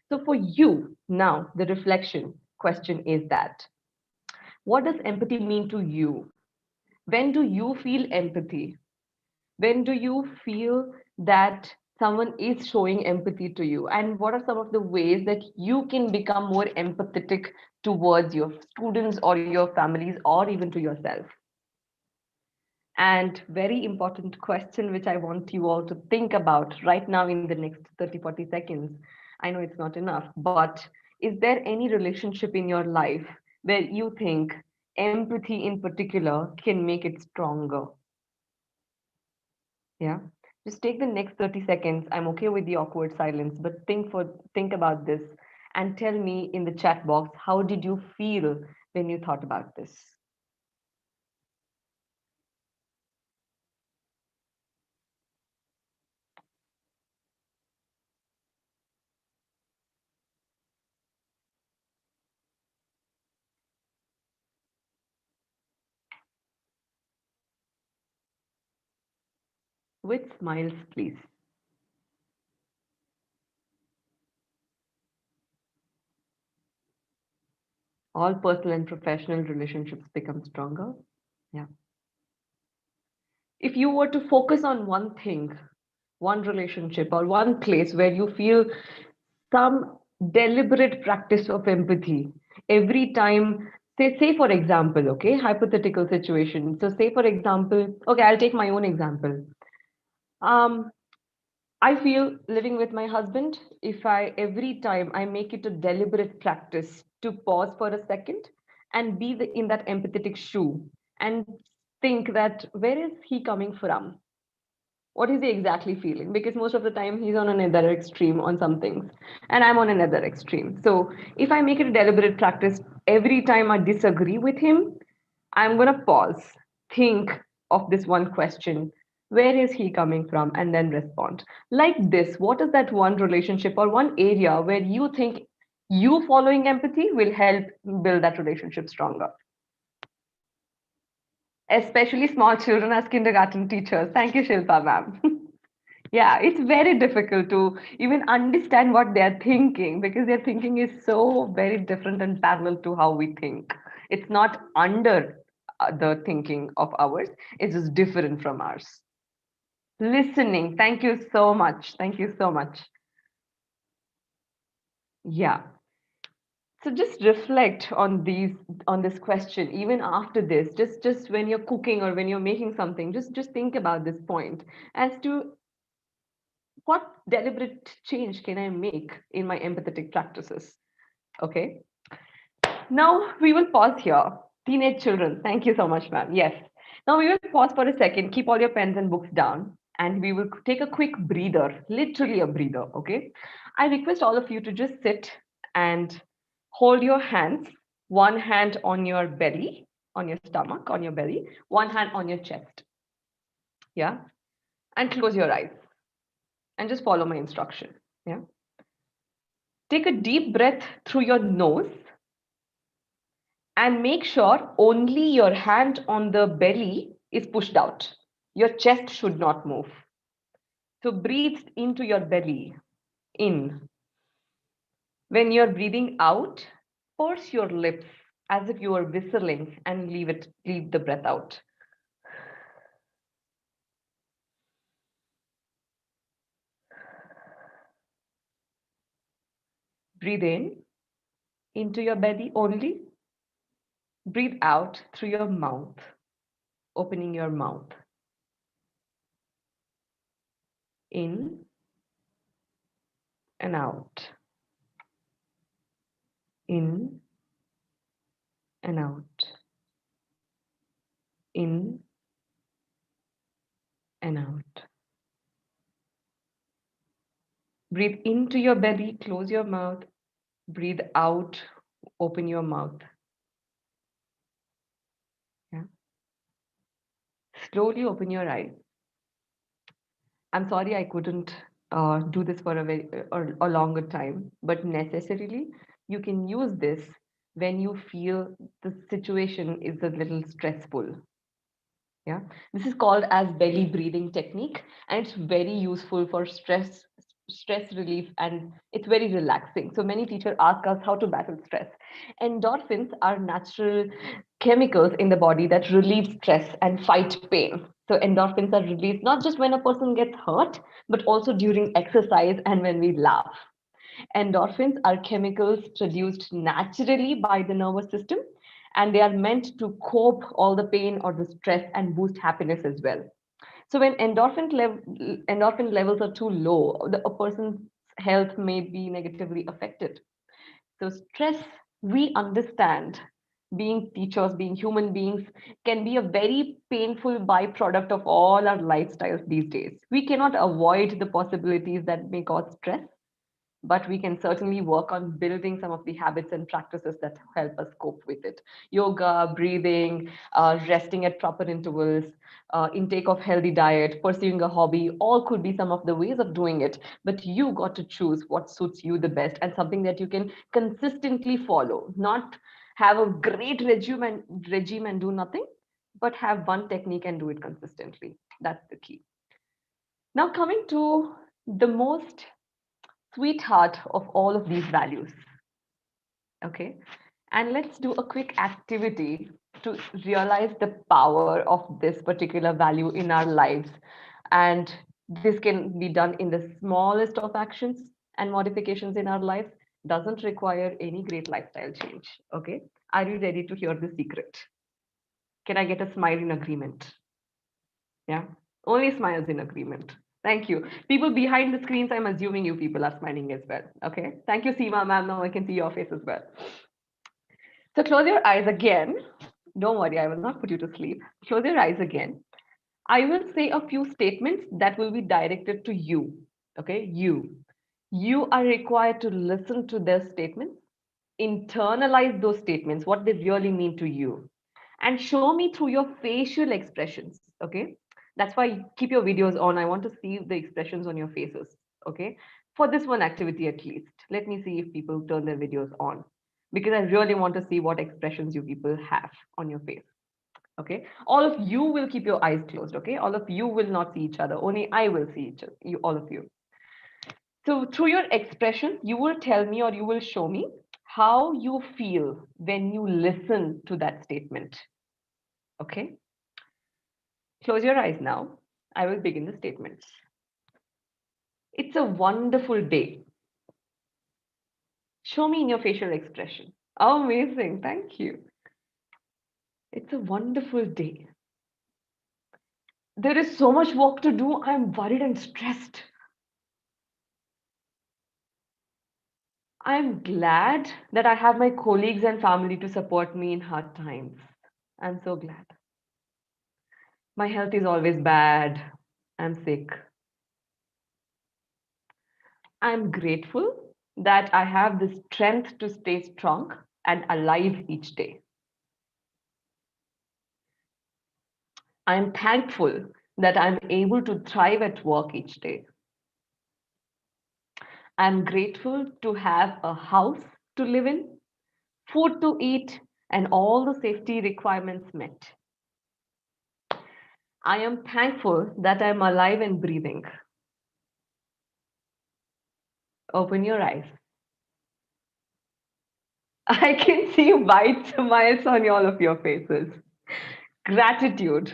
So for you, now, the reflection question is that, what does empathy mean to you? When do you feel empathy? When do you feel that someone is showing empathy to you? And what are some of the ways that you can become more empathetic towards your students or your families or even to yourself? And very important question, which I want you all to think about right now in the next 30, 40 seconds. I know it's not enough, but is there any relationship in your life where you think empathy in particular can make it stronger? Yeah. Just take the next 30 seconds. I'm okay with the awkward silence, but think about this and tell me in the chat box, how did you feel when you thought about this? With smiles, please. All personal and professional relationships become stronger. Yeah. If you were to focus on one thing, one relationship, or one place where you feel some deliberate practice of empathy every time, say for example, okay, hypothetical situation. So say for example, okay, I'll take my own example. um I feel living with my husband, if I every time I make it a deliberate practice to pause for a second and be in that empathetic shoe and think that, where is he coming from? What is he exactly feeling? Because most of the time he's on another extreme on some things and I'm on another extreme. So if I make it a deliberate practice, every time I disagree with him, I'm going to pause, think of this one question: where is he coming from? And then respond. Like this, what is that one relationship or one area where you think you following empathy will help build that relationship stronger? Especially small children as kindergarten teachers. Thank you, Shilpa ma'am. Yeah, it's very difficult to even understand what they're thinking, because their thinking is so very different and parallel to how we think. It's not under the thinking of ours, it's just different from ours. Listening, thank you so much. Thank you so much. Yeah. So just reflect on this question even after this. Just when you're cooking or when you're making something, just think about this point as to, what deliberate change can I make in my empathetic practices? Okay. Now we will pause here. Teenage children, thank you so much, ma'am. Yes. Now we will pause for a second. Keep all your pens and books down, and we will take a quick breather, literally a breather. Okay. I request all of you to just sit and hold your hands, one hand on your belly, on your stomach, on your belly, one hand on your chest. Yeah. And close your eyes. and just follow my instruction. Yeah. Take a deep breath through your nose and make sure only your hand on the belly is pushed out. Your chest should not move. So breathe into your belly, in. When you're breathing out, purse your lips as if you are whistling and leave the breath out. Breathe in into your belly only. Breathe out through your mouth, opening your mouth. In and out. In and out. In and out. Breathe into your belly, close your mouth. Breathe out, open your mouth. Yeah. Slowly open your eyes. I'm sorry I couldn't do this for a longer time, but necessarily you can use this when you feel the situation is a little stressful. Yeah, this is called as belly breathing technique, and it's very useful for stress relief, and it's very relaxing. So many teachers ask us how to battle stress. Endorphins are natural chemicals in the body that relieve stress and fight pain. So endorphins are released not just when a person gets hurt, but also during exercise and when we laugh. Endorphins are chemicals produced naturally by the nervous system, and they are meant to cope all the pain or the stress and boost happiness as well. So when endorphin levels are too low, a person's health may be negatively affected. So stress, we understand, being teachers, being human beings, can be a very painful byproduct of all our lifestyles these days. We cannot avoid the possibilities that may cause stress, but we can certainly work on building some of the habits and practices that help us cope with it. Yoga, breathing, resting at proper intervals, intake of healthy diet, pursuing a hobby, all could be some of the ways of doing it. But you got to choose what suits you the best and something that you can consistently follow, not have a great regime and do nothing, but have one technique and do it consistently. That's the key. Now coming to the most sweetheart of all of these values. Okay. And let's do a quick activity to realize the power of this particular value in our lives. And this can be done in the smallest of actions and modifications in our lives. Doesn't require any great lifestyle change. Okay. Are you ready to hear the secret? Can I get a smile in agreement? Yeah. Only smiles in agreement. Thank you. People behind the screens, I'm assuming you people are smiling as well. Okay. Thank you, Seema, ma'am. Now I can see your face as well. So close your eyes again. Don't worry, I will not put you to sleep. Close your eyes again. I will say a few statements that will be directed to you. Okay. You are required to listen to their statements, internalize those statements, what they really mean to you, and show me through your facial expressions. Okay. That's why keep your videos on. I want to see the expressions on your faces. Okay. For this one activity, at least, let me see if people turn their videos on, because I really want to see what expressions you people have on your face. Okay. All of you will keep your eyes closed. Okay. All of you will not see each other. Only I will see each other, you, all of you. So through your expression, you will tell me or you will show me how you feel when you listen to that statement. Okay. Close your eyes now. I will begin the statements. It's a wonderful day. Show me in your facial expression. Oh, amazing. Thank you. It's a wonderful day. There is so much work to do. I'm worried and stressed. I'm glad that I have my colleagues and family to support me in hard times. I'm so glad. My health is always bad. I'm sick. I'm grateful that I have the strength to stay strong and alive each day. I'm thankful that I'm able to thrive at work each day. I'm grateful to have a house to live in, food to eat, and all the safety requirements met. I am thankful that I'm alive and breathing. Open your eyes. I can see wide smiles on all of your faces. Gratitude,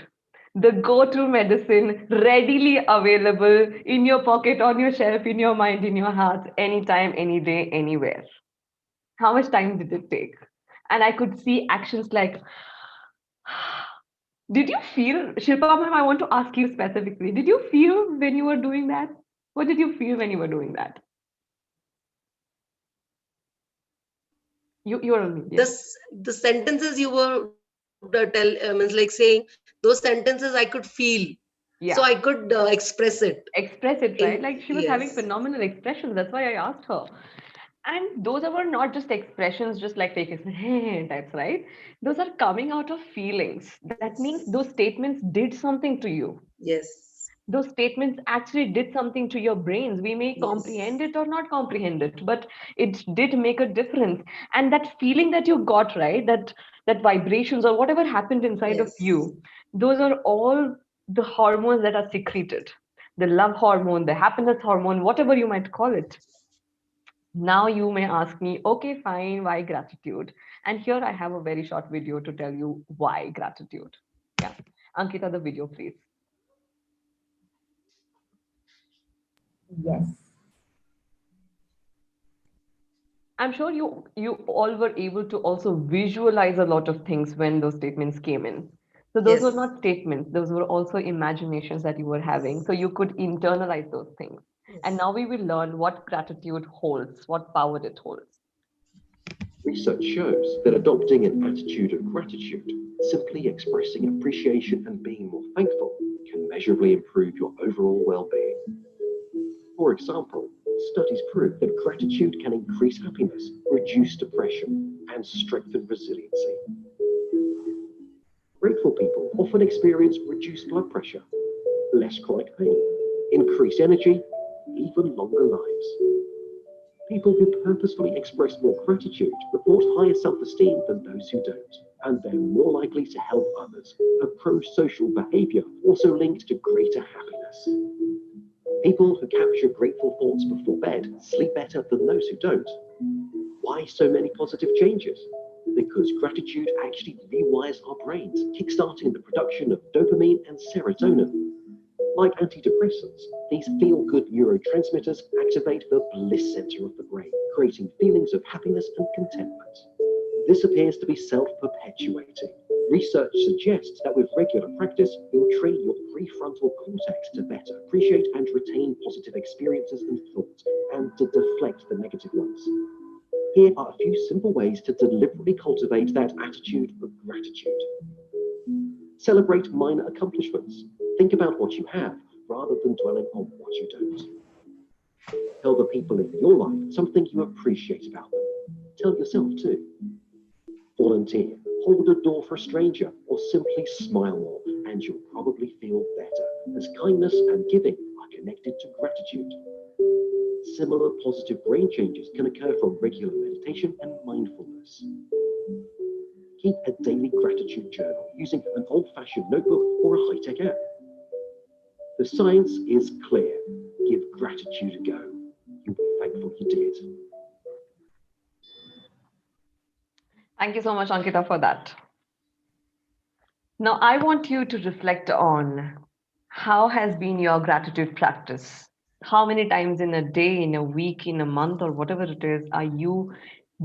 the go to medicine readily available in your pocket, on your shelf, in your mind, in your heart, anytime, any day, anywhere. How much time did it take? And I could see actions like, did you feel, Shilpa ma'am, I want to ask you specifically, did you feel when you were doing that? What did you feel when you were doing that? You're on mute. Yes. The sentences you were means like saying, those sentences I could feel. Yeah. So I could express it. Express it, right? Like she was having Yes. phenomenal expressions. That's why I asked her. And those were not just expressions, just like take it types, right? Those are coming out of feelings. That means those statements did something to you. Yes. Those statements actually did something to your brains. We may comprehend it or not comprehend it, but it did make a difference. And that feeling that you got, right, that vibrations or whatever happened inside of you, those are all the hormones that are secreted. The love hormone, the happiness hormone, whatever you might call it. Now you may ask me, okay, fine, why gratitude? And here I have a very short video to tell you why gratitude. Yeah. Ankita, the video, please. Yes. I'm sure you all were able to also visualize a lot of things when those statements came in. So those were not statements, those were also imaginations that you were having. So you could internalize those things. And now we will learn what gratitude holds, what power it holds. Research shows that adopting an attitude of gratitude, simply expressing appreciation and being more thankful, can measurably improve your overall well-being. For example, studies prove that gratitude can increase happiness, reduce depression, and strengthen resiliency. Grateful people often experience reduced blood pressure, less chronic pain, increased energy, even longer lives. People who purposefully express more gratitude report higher self-esteem than those who don't, and they're more likely to help others. A pro-social behavior also linked to greater happiness. People who capture grateful thoughts before bed sleep better than those who don't. Why so many positive changes? Because gratitude actually rewires our brains, kickstarting the production of dopamine and serotonin. Like antidepressants, these feel-good neurotransmitters activate the bliss center of the brain, creating feelings of happiness and contentment. This appears to be self-perpetuating. Research suggests that with regular practice, you'll train your prefrontal cortex to better appreciate and retain positive experiences and thoughts, and to deflect the negative ones. Here are a few simple ways to deliberately cultivate that attitude of gratitude. Celebrate minor accomplishments. Think about what you have, rather than dwelling on what you don't. Tell the people in your life something you appreciate about them. Tell yourself too. Volunteer, hold a door for a stranger, or simply smile more, and you'll probably feel better, as kindness and giving are connected to gratitude. Similar positive brain changes can occur from regular meditation and mindfulness. Keep a daily gratitude journal using an old-fashioned notebook or a high-tech app. The science is clear. Give gratitude a go. You'll be thankful you did. Thank you so much, Ankita, for that. Now, I want you to reflect on how has been your gratitude practice? How many times in a day, in a week, in a month, or whatever it is, are you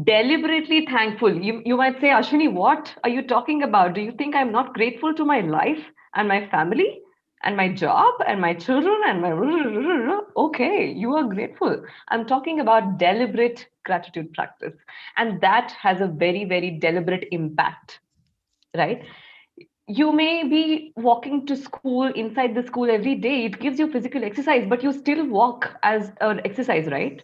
deliberately thankful? You might say, Ashwini, what are you talking about? Do you think I'm not grateful to my life and my family and my job and my children and my... Okay, you are grateful. I'm talking about deliberate gratitude practice. And that has a very, very deliberate impact, right? You may be walking to school, inside the school every day. It gives you physical exercise, but you still walk as an exercise, right?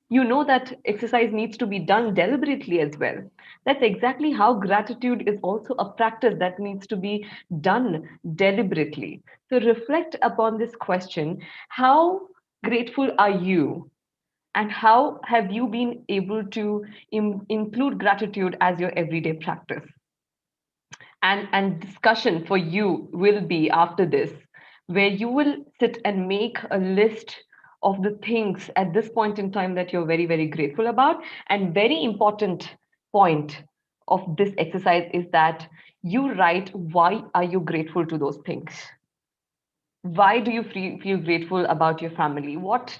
You know that exercise needs to be done deliberately as well. That's exactly how gratitude is also a practice that needs to be done deliberately. So reflect upon this question: how grateful are you? And how have you been able to include gratitude as your everyday practice? And discussion for you will be after this, where you will sit and make a list of the things at this point in time that you're very, very grateful about. And very important point of this exercise is that you write why are you grateful to those things. Why do you feel grateful about your family? What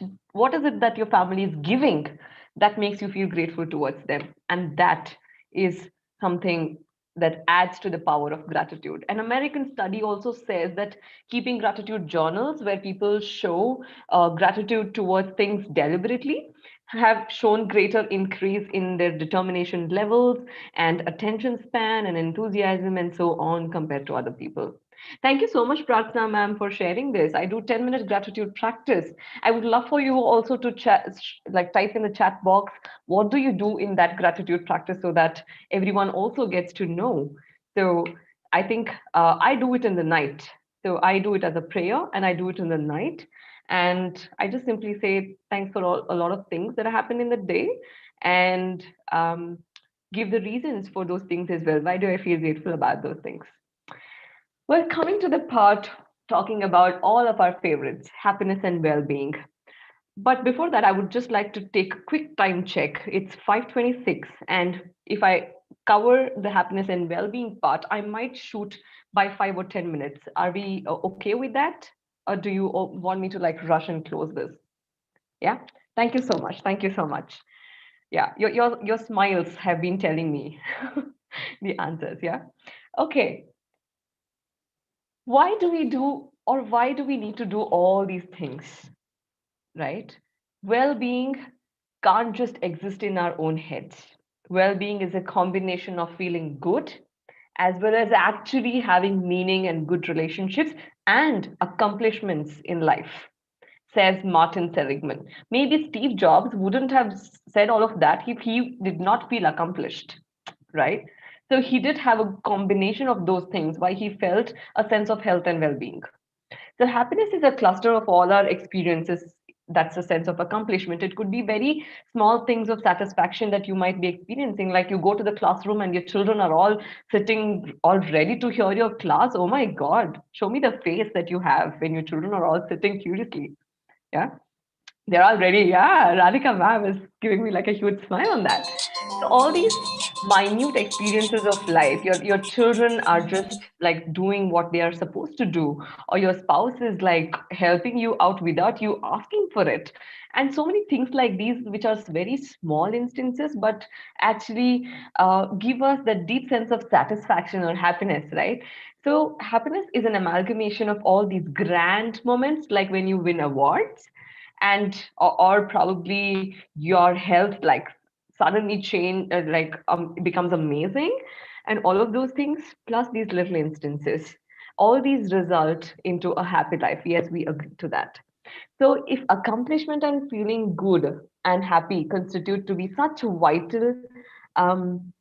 is it that your family is giving that makes you feel grateful towards them? And that is something that adds to the power of gratitude. An American study also says that keeping gratitude journals where people show gratitude towards things deliberately have shown greater increase in their determination levels and attention span and enthusiasm and so on compared to other people. Thank you so much, Prarthana ma'am, for sharing this. I do 10-minute gratitude practice. I would love for you also to like type in the chat box, what do you do in that gratitude practice so that everyone also gets to know. So I think I do it in the night. So I do it as a prayer and I do it in the night. And I just simply say thanks for a lot of things that happen in the day and give the reasons for those things as well. Why do I feel grateful about those things? Well, coming to the part talking about all of our favorites, happiness and well-being. But before that, I would just like to take a quick time check. It's 5:26, and if I cover the happiness and well-being part, I might shoot by 5 or 10 minutes. Are we okay with that? Or do you want me to like rush and close this? Yeah. Thank you so much. Thank you so much. Yeah, your smiles have been telling me the answers. Yeah. Okay. Why do we need to do all these things, right? Well-being can't just exist in our own heads. Well-being is a combination of feeling good as well as actually having meaning and good relationships and accomplishments in life, says Martin Seligman. Maybe Steve Jobs wouldn't have said all of that if he did not feel accomplished, right? So he did have a combination of those things why he felt a sense of health and well-being. So happiness is a cluster of all our experiences. That's a sense of accomplishment. It could be very small things of satisfaction that you might be experiencing, like you go to the classroom and your children are all sitting all ready to hear your class. Oh my God, show me the face that you have when your children are all sitting curiously. Yeah, they're all ready. Yeah, Radhika ma'am is giving me like a huge smile on that. So all these minute experiences of life, your children are just like doing what they are supposed to do, or your spouse is like helping you out without you asking for it. And so many things like these, which are very small instances, but actually give us that deep sense of satisfaction or happiness, right? So happiness is an amalgamation of all these grand moments, like when you win awards and or probably your health like suddenly change like becomes amazing and all of those things plus these little instances, all these result into a happy life. Yes, we agree to that. So if accomplishment and feeling good and happy constitute to be such a vital um,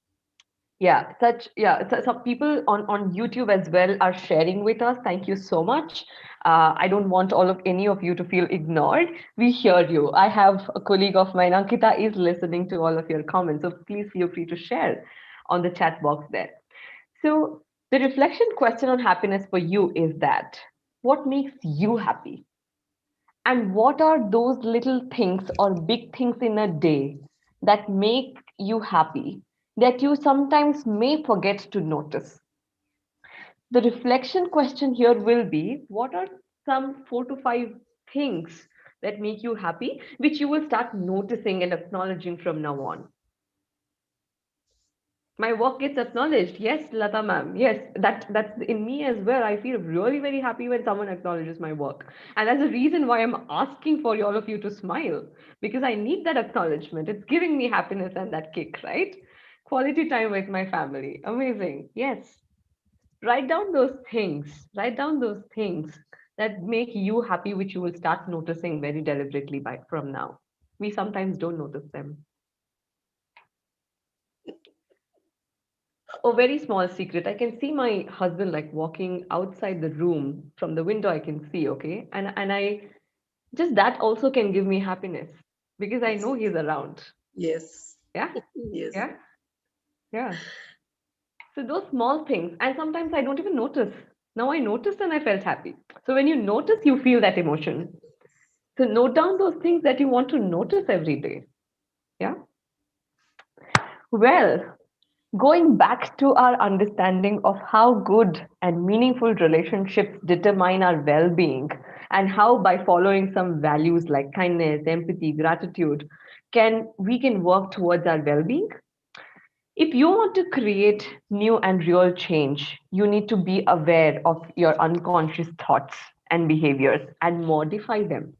so some people on YouTube as well are sharing with us. Thank you so much. I don't want all of any of you to feel ignored. We hear you. I have a colleague of mine, Ankita, is listening to all of your comments. So please feel free to share on the chat box there. So the reflection question on happiness for you is that what makes you happy? And what are those little things or big things in a day that make you happy that you sometimes may forget to notice? The reflection question here will be what are some 4 to 5 things that make you happy, which you will start noticing and acknowledging from now on? My work gets acknowledged. Yes, Lata ma'am. Yes, that's in me as well. I feel really very happy when someone acknowledges my work, and that's the reason why I'm asking for all of you to smile, because I need that acknowledgement. It's giving me happiness and that kick, right? Quality time with my family, amazing. Yes, write down those things. Write down those things that make you happy, which you will start noticing very deliberately by from now. We sometimes don't notice them. A very small secret. I can see my husband like walking outside the room from the window. I can see, okay, and I just that also can give me happiness. because I know he's around. Yes. Yeah, Yes. yeah, yeah. So those small things, and sometimes I don't even notice. Now I noticed and I felt happy. So when you notice, you feel that emotion. So note down those things that you want to notice every day. Yeah. Well, going back to our understanding of how good and meaningful relationships determine our well being, and how by following some values like kindness, empathy, gratitude, can work towards our well being. If you want to create new and real change, you need to be aware of your unconscious thoughts and behaviors and modify them.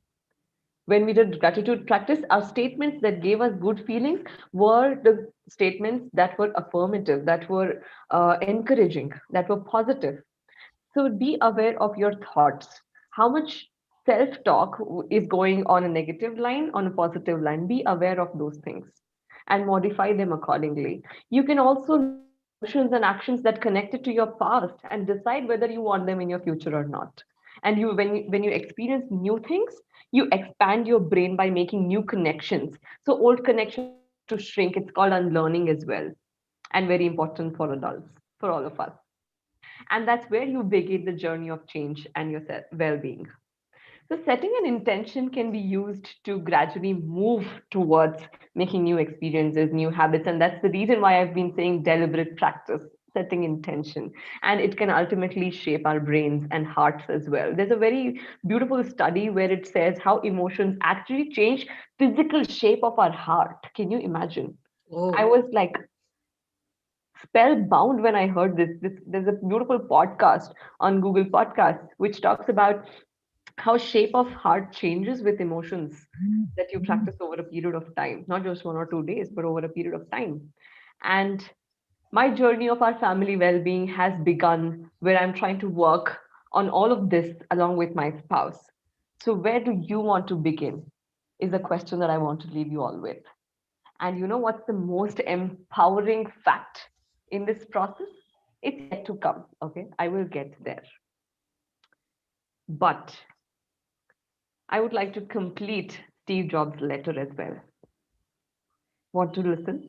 When we did gratitude practice, our statements that gave us good feelings were the statements that were affirmative, that were encouraging, that were positive. So be aware of your thoughts. How much self talk is going on a negative line, on a positive line? Be aware of those things and modify them accordingly. You can also look at emotions and actions that connected to your past and decide whether you want them in your future or not. And when you experience new things, you expand your brain by making new connections. So old connections start to shrink. It's called unlearning as well, and very important for adults, for all of us. And that's where you begin the journey of change and your well-being. So setting an intention can be used to gradually move towards making new experiences, new habits. And that's the reason why I've been saying deliberate practice, setting intention. And it can ultimately shape our brains and hearts as well. There's a very beautiful study where it says how emotions actually change physical shape of our heart. Can you imagine? I Oh, was like spellbound when I heard this. There's a beautiful podcast on Google Podcasts which talks about how shape of heart changes with emotions that you practice over a period of time, not just 1 or 2 days, but over a period of time. And my journey of our family well-being has begun where I'm trying to work on all of this along with my spouse. So where do you want to begin? Is a question that I want to leave you all with. And you know what's the most empowering fact in this process? It's yet to come. Okay, I will get there. But I would like to complete Steve Jobs' letter as well. Want to listen? Want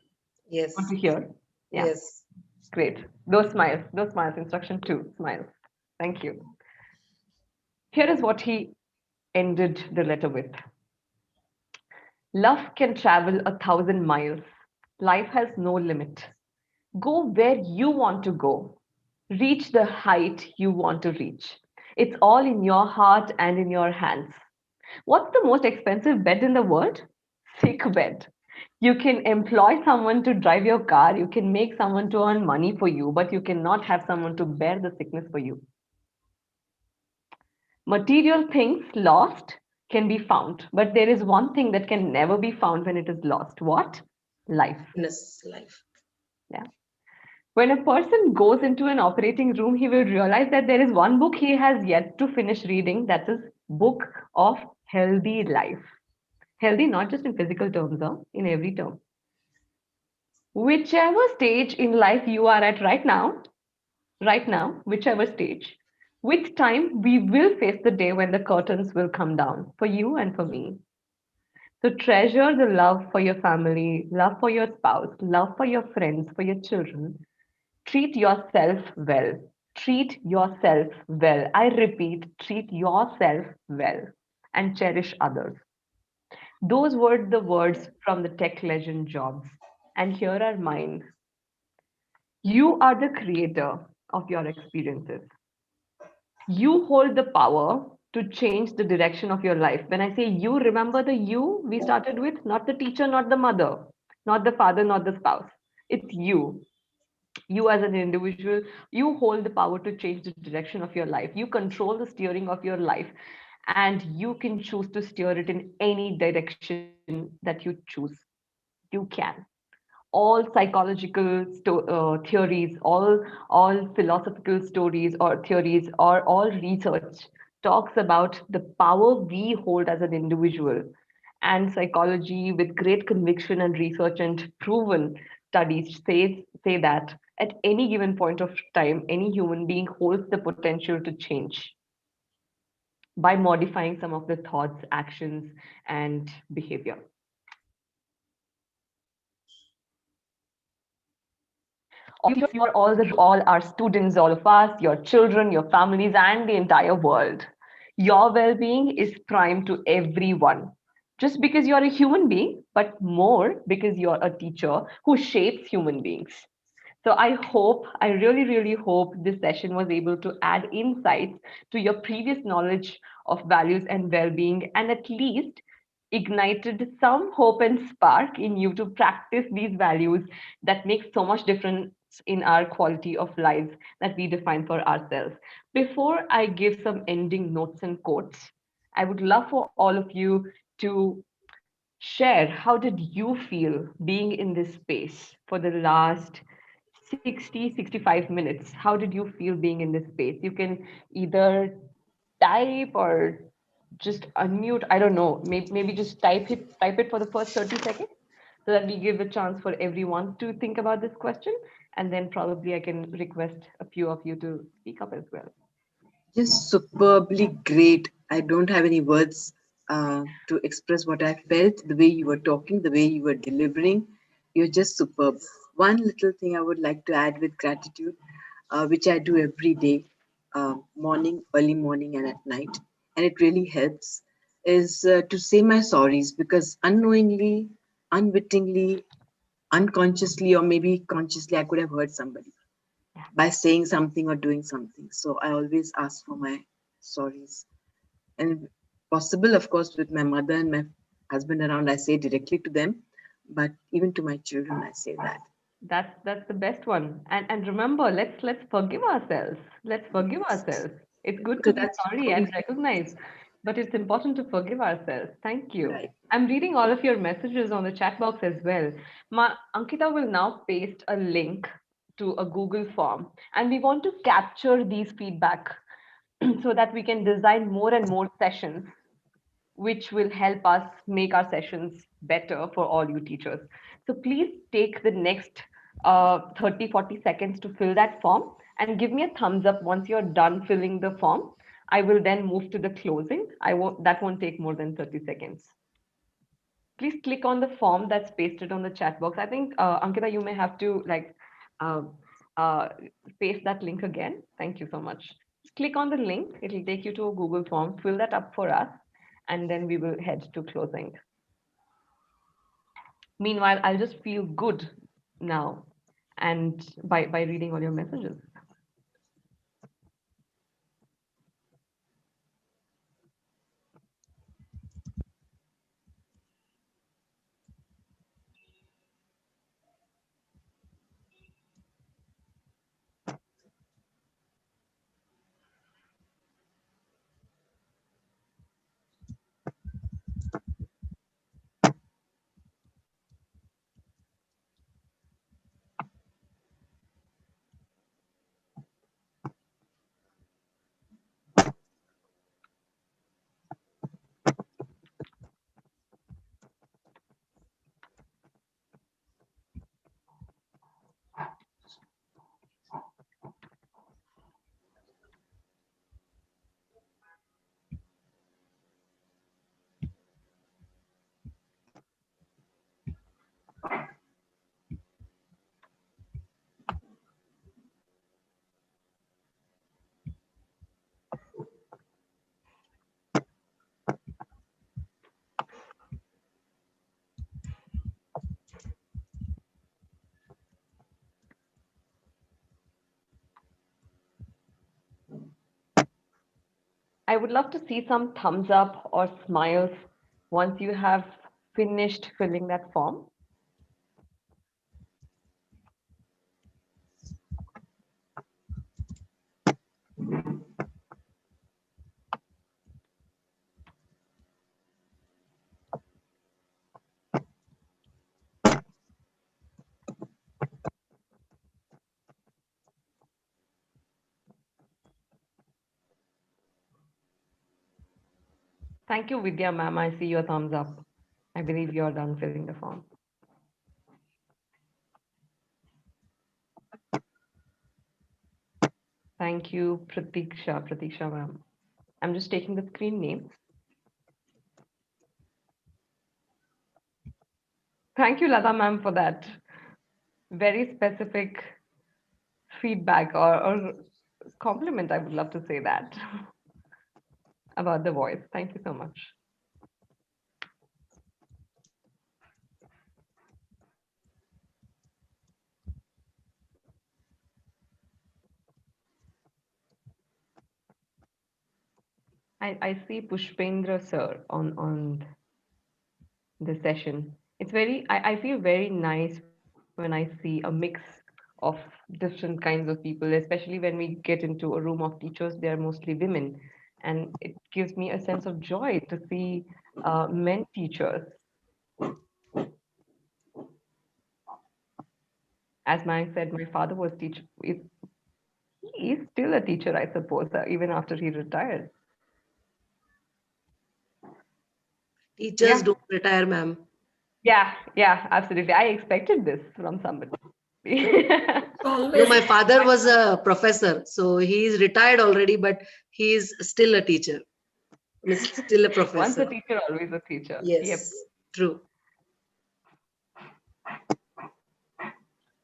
yes. to hear? Yeah, Yes. great. Those smiles. Instruction two, smiles. Thank you. Here is what he ended the letter with. Love can travel 1,000 miles. Life has no limit. Go where you want to go. Reach the height you want to reach. It's all in your heart and in your hands. What's the most expensive bed in the world? Sick bed. You can employ someone to drive your car, you can make someone to earn money for you, but you cannot have someone to bear the sickness for you. Material things lost can be found, but there is one thing that can never be found when it is lost. What? Life. Happiness, life. Yeah. When a person goes into an operating room, he will realize that there is one book he has yet to finish reading. That is Book of Healthy Life. Healthy, not just in physical terms, in every term. Whichever stage in life you are at right now, whichever stage, with time, we will face the day when the curtains will come down for you and for me. So treasure the love for your family, love for your spouse, love for your friends, for your children. Treat yourself well. Treat yourself well. I repeat, treat yourself well and cherish others. Those were the words from the tech legend Jobs. And here are mine. You are the creator of your experiences. You hold the power to change the direction of your life. When I say you, remember the you we started with, not the teacher, not the mother, not the father, not the spouse. It's you. You as an individual, you hold the power to change the direction of your life. You control the steering of your life, and you can choose to steer it in any direction that you choose. You can. All psychological theories, all philosophical stories or theories, or all research talks about the power we hold as an individual. And psychology, with great conviction and research and proven studies, say that at any given point of time, any human being holds the potential to change by modifying some of the thoughts, actions, and behavior. all our students, all of us, your children, your families, and the entire world. Your well-being is prime to everyone. Just because you're a human being, but more because you're a teacher who shapes human beings. So I really, really hope this session was able to add insights to your previous knowledge of values and well-being, and at least ignited some hope and spark in you to practice these values that make so much difference in our quality of lives that we define for ourselves. Before I give some ending notes and quotes, I would love for all of you to share how did you feel being in this space for the last 65 minutes. How did you feel being in this space? You can either type or just unmute. I don't know. Maybe just type it for the first 30 seconds so that we give a chance for everyone to think about this question. And then probably I can request a few of you to speak up as well. Just superbly great. I don't have any words to express what I felt, the way you were talking, the way you were delivering. You're just superb. One little thing I would like to add with gratitude, which I do every day, morning, early morning, and at night, and it really helps, is to say my sorries, because unknowingly, unwittingly, unconsciously, or maybe consciously, I could have hurt somebody by saying something or doing something. So I always ask for my sorries. And possible, of course, with my mother and my husband around, I say directly to them. But even to my children, I say that. That's the best one. And remember, let's forgive ourselves. Let's forgive ourselves. It's good to Because be that's sorry and recognize, but it's important to forgive ourselves. Thank you. right. I'm reading all of your messages on the chat box as well. Ankita will now paste a link to a Google form, and we want to capture these feedback so that we can design more and more sessions which will help us make our sessions better for all you teachers. So please take the next 30-40 seconds to fill that form and give me a thumbs up once you're done filling the form. I will then move to the closing. That won't take more than 30 seconds. Please click on the form that's pasted on the chat box. I think, Ankita, you may have to uh, uh, paste that link again. Thank you so much. Just click on the link. It'll take you to a Google form. Fill that up for us, and then we will head to closing. Meanwhile, I'll just feel good now and by reading all your messages. I would love to see some thumbs up or smiles once you have finished filling that form. Thank you, Vidya ma'am. I see your thumbs up. I believe you're done filling the form. Thank you, Pratiksha ma'am. I'm just taking the screen name. Thank you, Lata ma'am, for that very specific feedback or compliment, I would love to say that about the voice. Thank you so much. I see Pushpendra sir on the session. It's very, I feel very nice when I see a mix of different kinds of people, especially when we get into a room of teachers, they are mostly women. And it gives me a sense of joy to see men teachers. As Mayank said, my father was teacher. He is still a teacher, I suppose, even after he retired. Teachers Yeah, don't retire, ma'am. yeah, absolutely. I expected this from somebody. No, my father was a professor, so he's retired already, but he's still a teacher. I mean, still a Once a professor. teacher, always a teacher. Yep. Yes, true.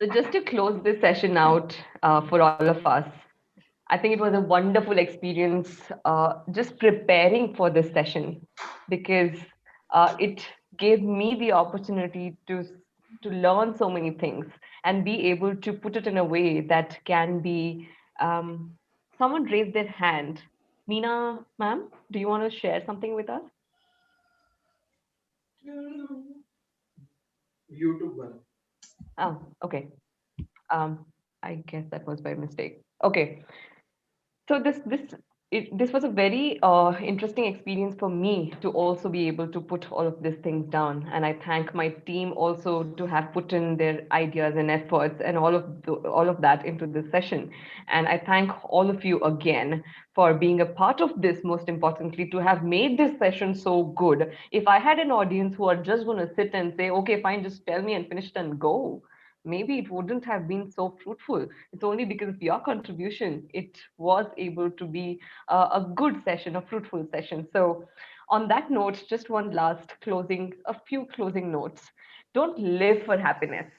So just to close this session out for all of us, I think it was a wonderful experience just preparing for this session because it gave me the opportunity to learn so many things and be able to put it in a way that can be. Someone raised their hand. Meena, ma'am, do you want to share something with us? Oh, okay. Um, I guess that was by mistake. Okay. So this was a very interesting experience for me to also be able to put all of these things down, and I thank my team also to have put in their ideas and efforts and all of that into this session. And I thank all of you again for being a part of this. Most importantly, to have made this session so good. If I had an audience who are just going to sit and say, "Okay, fine, just tell me and finish it and go," maybe it wouldn't have been so fruitful. It's only because of your contribution it was able to be a good session, a fruitful session. So, on that note, just one last closing, a few closing notes. Don't live for happiness,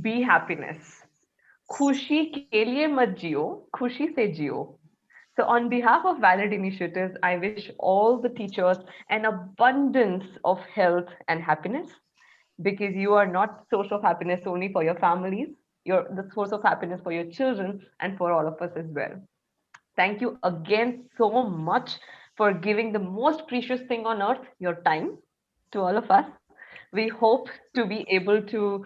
be happiness. खुशी के लिए मत जियो, खुशी से जियो. So, on behalf of Valid Initiatives, I wish all the teachers an abundance of health and happiness because you are not source of happiness only for your families, you're the source of happiness for your children and for all of us as well. Thank you again so much for giving the most precious thing on earth, your time, to all of us. We hope to be able to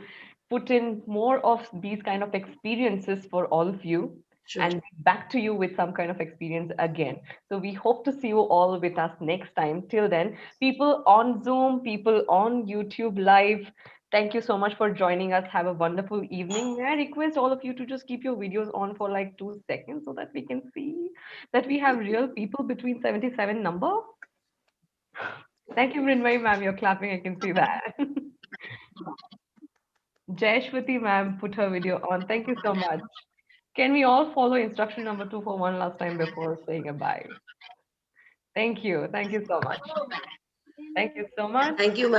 put in more of these kind of experiences for all of you Sure. and back to you with some kind of experience again. So we hope to see you all with us next time. Till then, people on Zoom, people on YouTube Live, thank you so much for joining us. Have a wonderful evening. May I request all of you to just keep your videos on for like 2 seconds so that we can see that we have real people between 77 number? Thank you, Mrinmay ma'am. You're clapping. I can see that. Jayashwati ma'am put her video on. Thank you so much. Can we all follow instruction number 2 for one last time before saying a bye? Thank you. Thank you so much. Thank you so much. Thank you, ma'am.